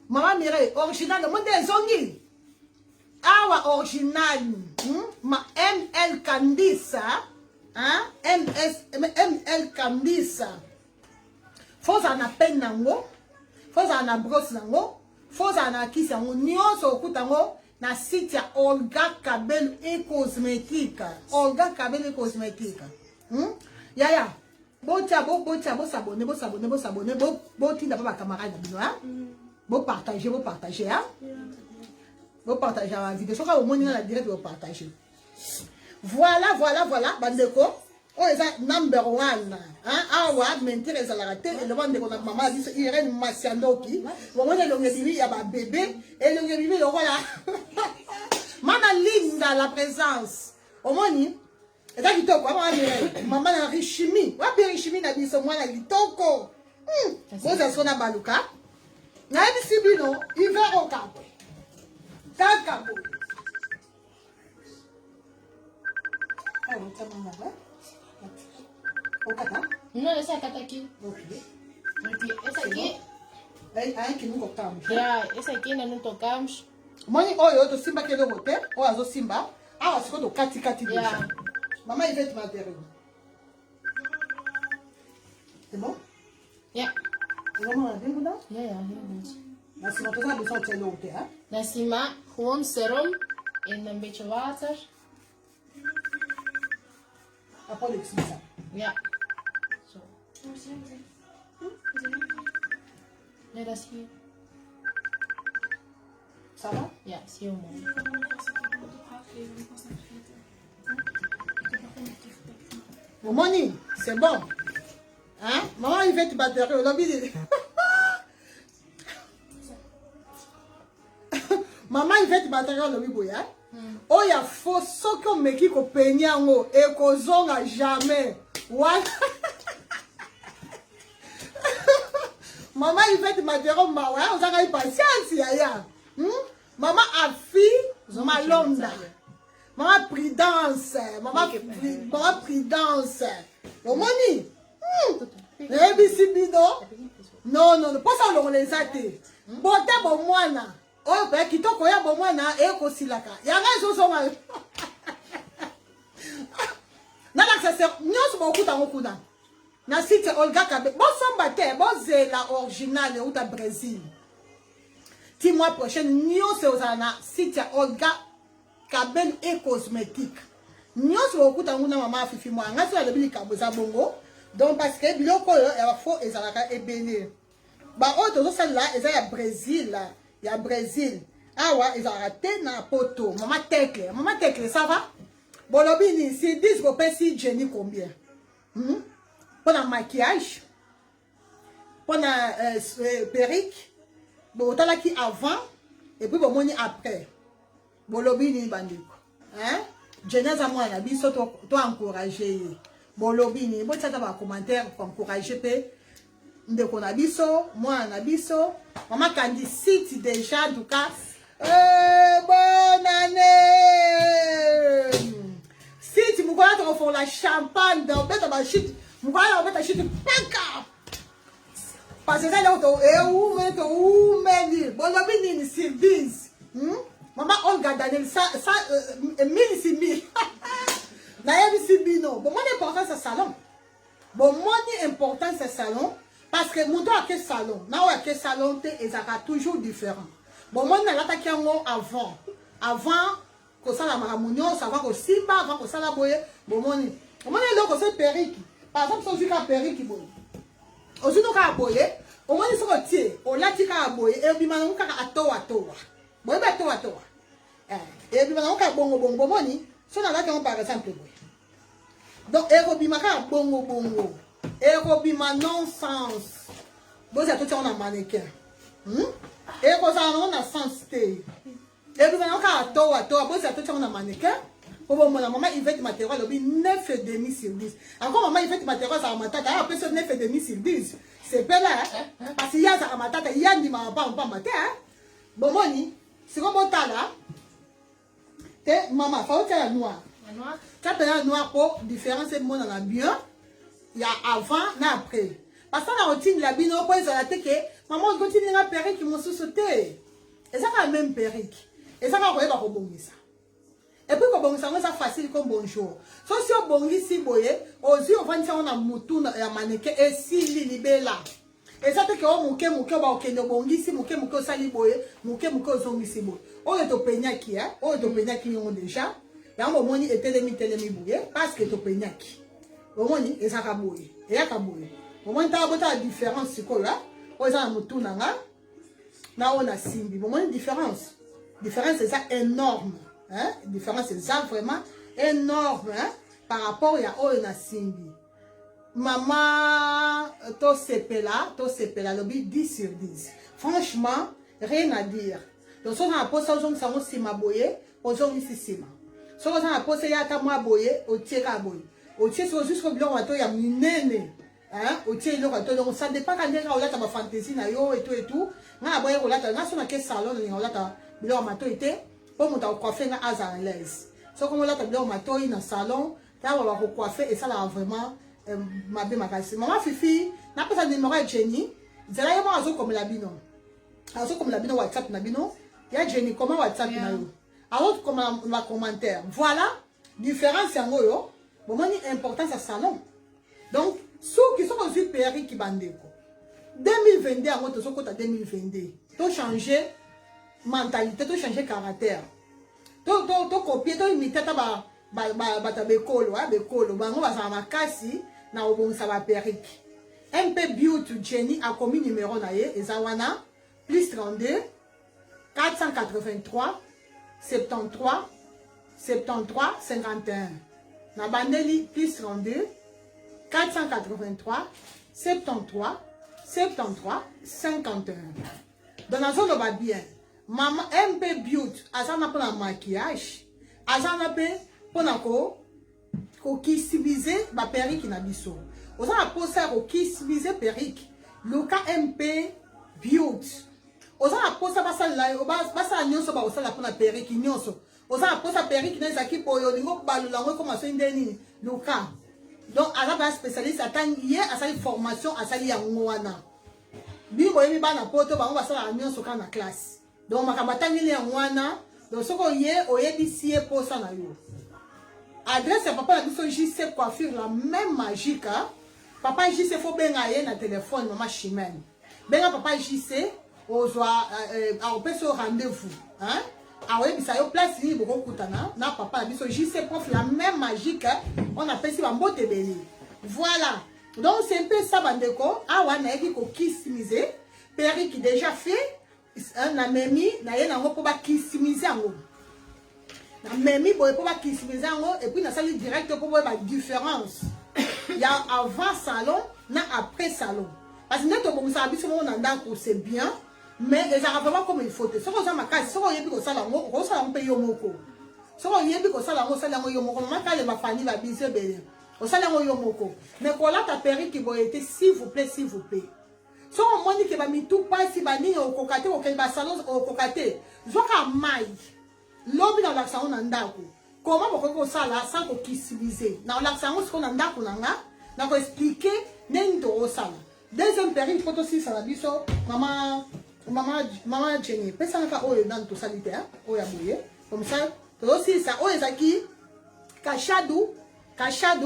mama mire original moni zongi awa original ma ML Candice ML Candice faut en peine nango faut en brosse nango faut en kisi nango nyonso okutango na site ya Olga Kabelo et cosmétique yaya botia s'abonner botinda pa ba camarade bino bo partager hein. Vous partagez la vidéo. Je crois au moins la direct vous partagez. Voilà. Bandeko. Oh, c'est number one. Hein? Ah ouais, m'intéresse à la rater. Et le monde de notre maman dit Irène Massianoki. Au moins le bébé, il y a un bébé. Et le bébé, le voilà. Maman Linda, la présence. Au moins, et là, il toko. Maman a richimi. Wapi richimi na biso moi na litoko. Bon, ça sonne à Baluka. Na ebisibino, hiver au cap. Kaka bo.
Non, essa aqui.
Ok.
Essa aqui.
Aí que não tocamos.
Essa aqui ainda não tocamos.
Mãe, olha, eu tô simba que eu vou ter. Olha, eu simba. Ah, você quando cati deixa. Mamãe vai te bater. É bom?
Yeah.
Vamos lá, vem mudar?
Yeah.
Mas se não precisar, deixa eu te levar, hè?
Na cima, gewoon serum en een beetje water.
après l'excuse.
Yeah. So. Let us hear.
Ça va?
Yeah, see you more.
Bon, Moni, c'est bon. Hein? Maman, il fait te battre au lobby. Maman, il fait te battre au lobby, boya. Oh, il y a faux, ce qu'on me dit qu'on peigne en haut et qu'on zonga jamais. What? Maman, il fait te battre au maman. On a eu patience, yaya. Maman a fille, malonda. Maman prudence, maman prudence. Bon, Moni. Non, non, non, pas ça, on les a été. Bon, t'es bon, moi, na. Oh, ben, qui t'en connaît, bon, moi, na, et qu'on s'y l'a. Il y a raison, son mal. N'a pas que ça, nous sommes beaucoup dans le coup d'un. Na site Olga Kabe. Bon, son bâtard, bon, c'est la originale, ou ta Brésil. 10 mois prochain, nous sommes na site Olga Kabel et cosmétique. Nous sommes beaucoup dans le maman fifi moi. Nous sommes le billet Kaboza Bongo. Donc, parce que biloko yo, il faut ezalaka ebele. Ba o to ça là, ezala Brésil là, il y a Brésil. Ah ouais, ezalaka te na poto. Maman Tekle, ça va? Bon lobini, si 10 go pesi Jenny combien? Pour la maquillage, pour la perruque, bon t'as là qui avant et puis bon moni après. Bon lobini bandiko. Hein? Jenny za moi na biso to encourager. Bon lobini, bon ça va commentaire pour encourager pe ndeko na biso, moi na biso, maman kandi site déjà en tout cas. Bonne année. Site mu kwa to font la champagne dans bête ba chute, mu kwa la bête chute paka. Parce que ça là to ou meni, bon lobini sur 10. Maman Olga Daniel ça 1000 c'est 1000. Bon, moi, l'important, c'est salon. Bon, moi, l'important, c'est salon. Parce que mon temps, à quel salon? Non, à quel salon, et ça sera toujours différent. Bon, moi, je l'attaque avant. Avant, que ça, la maramounion, ça va que si bas, avant que ça, la boye. Bon, moi, je là, que c'est perruque. Par exemple, si on a perruque, bon. Aussi, nous, on a boye. Au moins, ils sont retirés. On l'a dit qu'on a boye. Et puis, maintenant, on a toa. Bon, il y a toa. Et puis, maintenant, on a bon, moni. Si on a là, par exemple, donc, Erobima bongo. Erobima non-sens. Bon, c'est tout ça, on a mannequin. Erobima on a sens. Et puis, on a toa. Bon, c'est tout ça, on a mannequin. Bon, maman, il fait du matériel, 9,5 sur 10. Encore, maman, il fait du matériel, ça a matata. Après, c'est 9,5 sur 10. C'est pas là. Parce qu'il y a ça a matata, il y a des mamans, pas matin. Bon, moni, c'est comme on t'a là. Maman, faut que tu aies noir. Quand tu as noir pour différence, c'est mon en bien. Il y a avant et après. Parce que la routine, la bino, pour les que maman continue à perruque qui m'ont sous-sauté. Et ça va même perruque. Et ça va voir rebondir ça. Et puis, quand ça va facile comme bonjour. Sauf si on bonjour si boye, aux yeux, on va dire on a mouton et un mannequin et si libella. Et ça fait que on mouke ba okendo bongi si mouke sali boye, mouke zongi si boye. On est au peigna-qui, hein? On est au peigna-qui ont déjà. Il y a un moment où il était bouillé parce que tu peux y aller. Au moment où il y a bouillé. Il y a bouillé. Au moment où il y a une différence, c'est quoi là? On a un mouton là. Là, on a simbi. Au moment où il y a une différence. La différence, c'est ça énorme. La différence, c'est ça vraiment énorme. Par rapport à simbi. Maman, to sepela, lobby 10 sur 10. Franchement, rien à dire. Donc, si on a posé aux gens qui sont sima boye, aux gens qui sont sima. Si on a posé ya ta moi boye, au tiers à boye. Au tiers, c'est juste que l'on a ya minene. Au tiers, l'on a donc ça dépend quand on a ta fantaisie na yo et tout. Na boye on a ta, na son a quel salon on a ta, l'on a été pour monter au coiffeur na à l'aise. So comme on a ta l'on a toi dans salon, là on va coiffer et ça là vraiment ma bien ma casse. Maman Fifi, n'a pas sa numéro Jenny. C'est là moi azo comme la bino. Azo comme la bino WhatsApp na bino. Il y a Jenny comment WhatsApp na yo. Alors comme la commentaire. Voilà, différence en yo. Bon moi ni importance à salon. Donc ceux qui sont aussi perruque qui bandé ko. 2022 en autre so côté 2022. To changer mentalité, to changer caractère. To copier, to imiter ta ba bata bekolo bekolo bango bazala makasi na obongisa ba perruque. MP Beauty Jenny a commis numéro na ye ezawana plus 32 483 73 73 51 na bandeli plus 32 483 73 73 51. Dans la zone va bien. Maman MP Beauty azana pour la maquillage, azana pe pour na ko kisibize ba perruque na biso. Ozana posa ko kisibize perruque. Luka MP Beauty. Ozana posa basa nyonso ba osala pour na perruque nyonso. Ozana posa perruque na zaki poyo lingo balula ngo comme so ndeni Luka. Donc azaba spécialiste attend hier à sa formation à sa yango wana. Bibo yebi bana poto bango basala nyonso kana classe. Donc makabatangeli yango wana. Donc soko ye oyebi sie posa na yo. Adresse ya papa na biso JC coiffure la même magique. Papa JC faut benga ye na téléphone maman Chimène. Benga papa JC ozwa a opeso rendez-vous, hein? Ah oui, ça y est place ni beaucoup kutana na papa na biso JC prof la même magique. On appelle ça mbote beli. Voilà. Donc c'est un peu ça bandeko. Ah ouais, na yeki ko kissimiser. Perruque déjà fait. Na memi na ye na ngo po ba kissimiser ngo. Na memi boy po ba kissimiser ngo et puis na sali direct po ba différence. Il y a avant salon na après salon. Parce que neto bon ça biso mo na ndako c'est bien mais les arabes vraiment comme il faut. Ce qu'on a ma case, ce qu'on yebi ko sala ngo, ko sala mpe yo moko. Ce qu'on yebi ko sala ngo sala ngo yo moko. Maman quand les ma famille va biser belle. Ko sala ngo yo moko. Mais ko la ta perruque qui va être s'il vous plaît, s'il vous plaît. Si on m'a dit que va mi tout pas si va ni au kokate au kel salon au kokate. Zoka mai. Lobi dans l'accent on ndako. Comment ko sala sans ko kisibiser. Dans l'accent on qu'on ndako nanga, na ko expliquer nendo sala. Deuxième perruque photo si ça la biso maman Jenny, personne n'a oyo dans tout salité, oya bouye, comme ça, aussi ça, oya zaki, cachadou,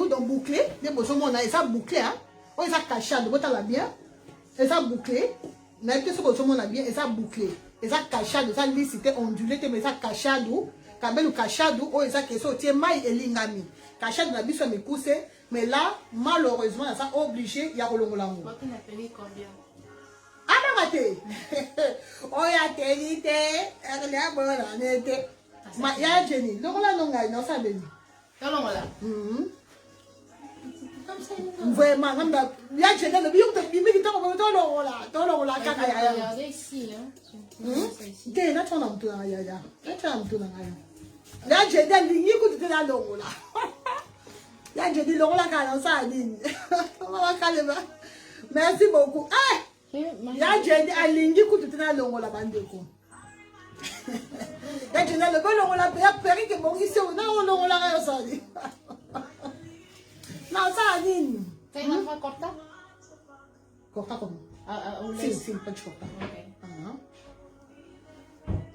donc bouclé, des besoins on a ça bouclé, hein, oya ça cachadou, vous t'as bien, et ça bouclé, mais qu'est-ce que on a bien, et ça bouclé, et ça cachadou, ça licité ondulé, mais ça cachadou, kabelu cachadou, oya ça qui est maille et lingami, cachadou la biso me pousse, mais là, malheureusement, ça obligé, il y a rolongolango.
Moi qui n'a payé combien?
Amate. Oya tenite, elle a bonne année. Ma ya Jenny, non la non gagne, non ça béni.
Comment voilà?
Vraiment, non da. Ya Jenny, le biou de bimi qui tombe dans la kaka ya.
Regardez ici, hein.
T'es là, tu n'as pas tout ya ya. Tu n'as pas tout ya. Ya Jenny, l'ingi coup de la longue là. Ya Jenny, longue la kaka, ça ligne. On va calmer. Merci beaucoup. Ah! Ya Jenny alingi kututuna longo la bandeko. Ya Jenny le bon longo la perruque que bon ici on a longo la ga sali. Na ça nini?
C'est une fois corta?
Corta comment? Si, pas de corta.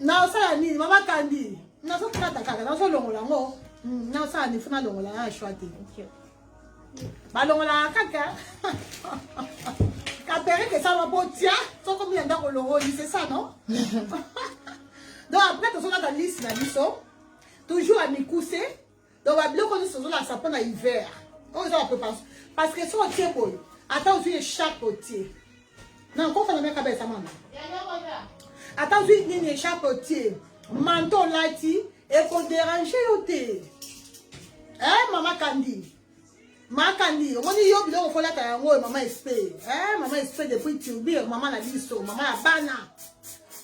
Na ça nini? Mama Kandi. Na so kata kaka, na so longo la ngo. Na ça ni funa longo la ga chouate. OK. Ba longo la kaka. La perruque ça va pas tiens, sont combien d'euros c'est ça non? Donc après tu as la liste la biso, toujours à m'écousser. Donc on va bien connaître ce la sapin à hiver. On va pas parce que son tiers boy. Attends tu échappe au tiers. Non, quand ça n'a pas ça maman. Attends tu une échappe au tiers. Manteau lati et qu'on déranger au thé. Hein maman Kandi. Ma Kandi, on dit yo bilo faut la ta yango maman espé. Maman espé depuis tubir, maman la biso, maman la bana.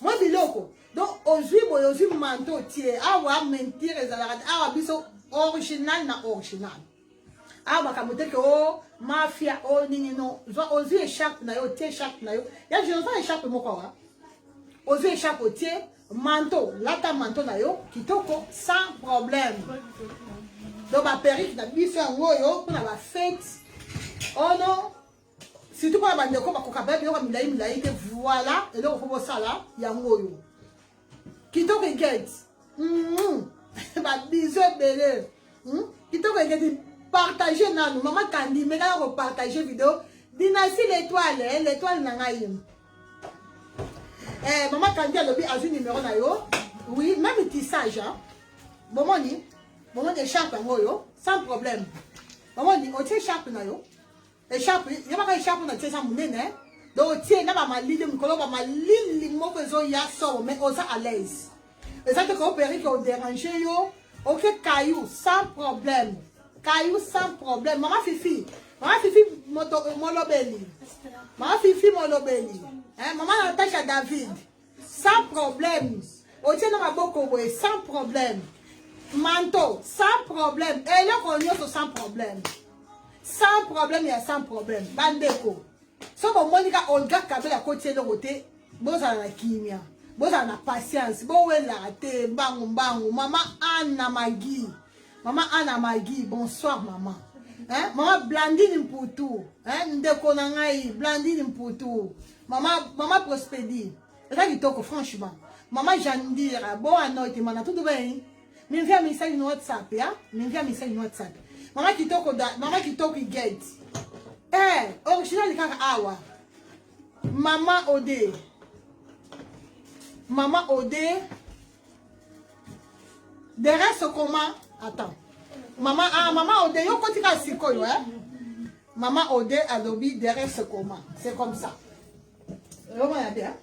Moi biloko. Donc aujourd'hui manteau tie, awa mentir ezalaka, awa biso original na original. Awa kamote ke o mafia o nini non. Aujourd'hui échappe na yo, tie échappe na yo. Ya je n'entends échappe moko wa. Aujourd'hui échappe au tie, manteau, lata manteau na yo, kitoko sans problème. Donc ma perruque na biso yango yo pour la fête. Oh non. Surtout pour la bande ko ba ko kabe yo milai que voilà et donc faut ça là yango yo. Kito ke get. Ba biso belé. Kito ke get partager na nous maman Kandi mais là on partager vidéo Dynastie l'étoile na ngai. Maman Kandi a le numéro na yo. Oui, même tissage hein. Bon moni. Maman écharpe yo, sans problème. Maman dit, on tient écharpe na yo. Écharpe, il y a pas écharpe na tient ça mounene. Donc tient na ba malili mukolo ba malili moko zo ya so mais on à l'aise. Et ça te coopérer qu'on déranger yo, OK caillou sans problème. Caillou sans problème. Maman Fifi molobeli. Maman Fifi molobeli. Hein, maman Natacha David. Sans problème. On tient na boko sans problème. Manteau, sans problème. Et là, on y a sans problème. Sans problème, il y a sans problème. Bandeko. Si on Monica, on regarde la côté de côté, vous avez la kimia, vous avez la patience, vous avez la thé, bangou, bangou. Maman Anna Magui. Maman Anna Magui, bonsoir, maman. Hein? Maman Blandine pour tout. Hein? Ndeko Nangaï, Blandine pour tout. Maman Prospédie. Là, il toque, franchement. Maman Jandira, bon à note, maman, tout bien. M'envoie un message sur WhatsApp, ya. M'envoie un message sur WhatsApp. Maman qui toque get. Eh, original de awa. Maman Odé. Maman Odé. Derrière ce comment? Attends. Maman Odé, yo continue à siko yo, hein. Maman Odé a lobby derrière ce comment. C'est comme ça. Comment y a bien?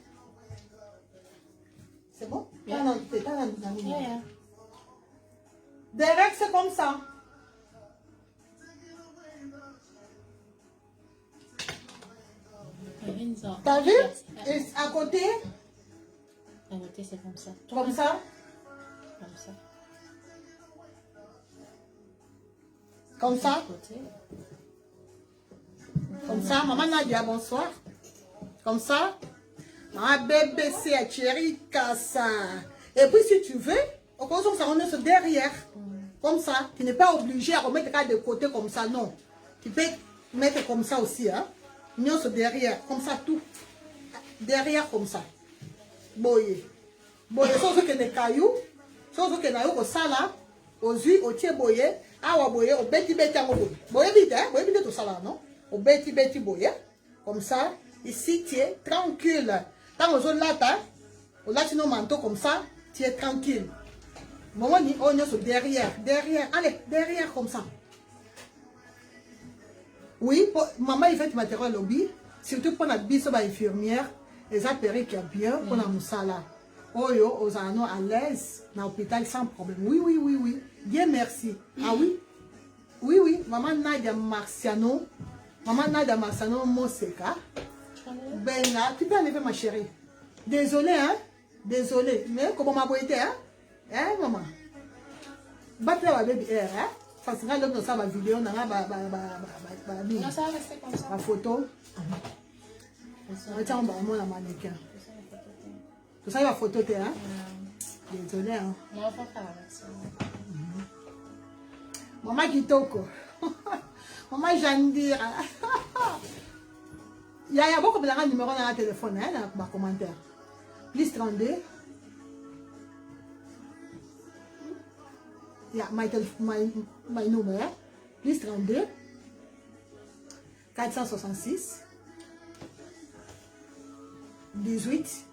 C'est bon?
Yeah. Yeah.
Derek, c'est comme ça. T'as vu? Et à côté?
À côté, c'est comme ça.
Comme ça?
Comme ça.
Comme ça?
Côté.
Comme ça. Maman Nadia, bonsoir. Comme ça? Ma bébé, c'est chérie, Kassa. Et puis, si tu veux, on commence à remettre derrière. Comme ça. Tu n'es pas obligé à remettre de côté comme ça, non. Tu peux mettre comme ça aussi, hein. Nous derrière, comme ça, tout. Derrière, comme ça. Boye. Boye, sauf que les cailloux, sauf que les cailloux, ça là, aux yeux, au tiers boye, ah, boye, au bêti bêti, boye vite, hein, boye vite tout ça là, non? Au bêti bêti boye, comme ça, ici, tu es tranquille. Tant aux autres là, au latino manteau comme ça, tu es tranquille. Maman dit, on est derrière, allez, derrière comme ça. Oui, maman, il fait du matériel lobby, surtout pour la bise de l'infirmière, les appareils qui sont bien, pour la moussala. Oyo, aux anneaux à l'aise, dans l'hôpital sans problème. Oui. Bien, merci. Ah oui? Oui. Maman Nadia Marciano, Moseka. Ben là, tu peux enlever ma chérie. Désolée, hein? Désolée. Mais comment m'a été, hein? Hein, maman? Battre la baby air, hein? Parce que là, l'homme ça, ma vidéo, non, ça va
rester comme ça.
la photo. Tiens, on va mon mannequin. Tout ça, il va photo, hein? Désolé, hein?
Non, faut faire avec ça.
Maman Kitoko. Maman Jandira. Il y a beaucoup de numéros dans le téléphone, hein, dans le commentaire. Plus 32. Yeah, my number, plus 32 466 18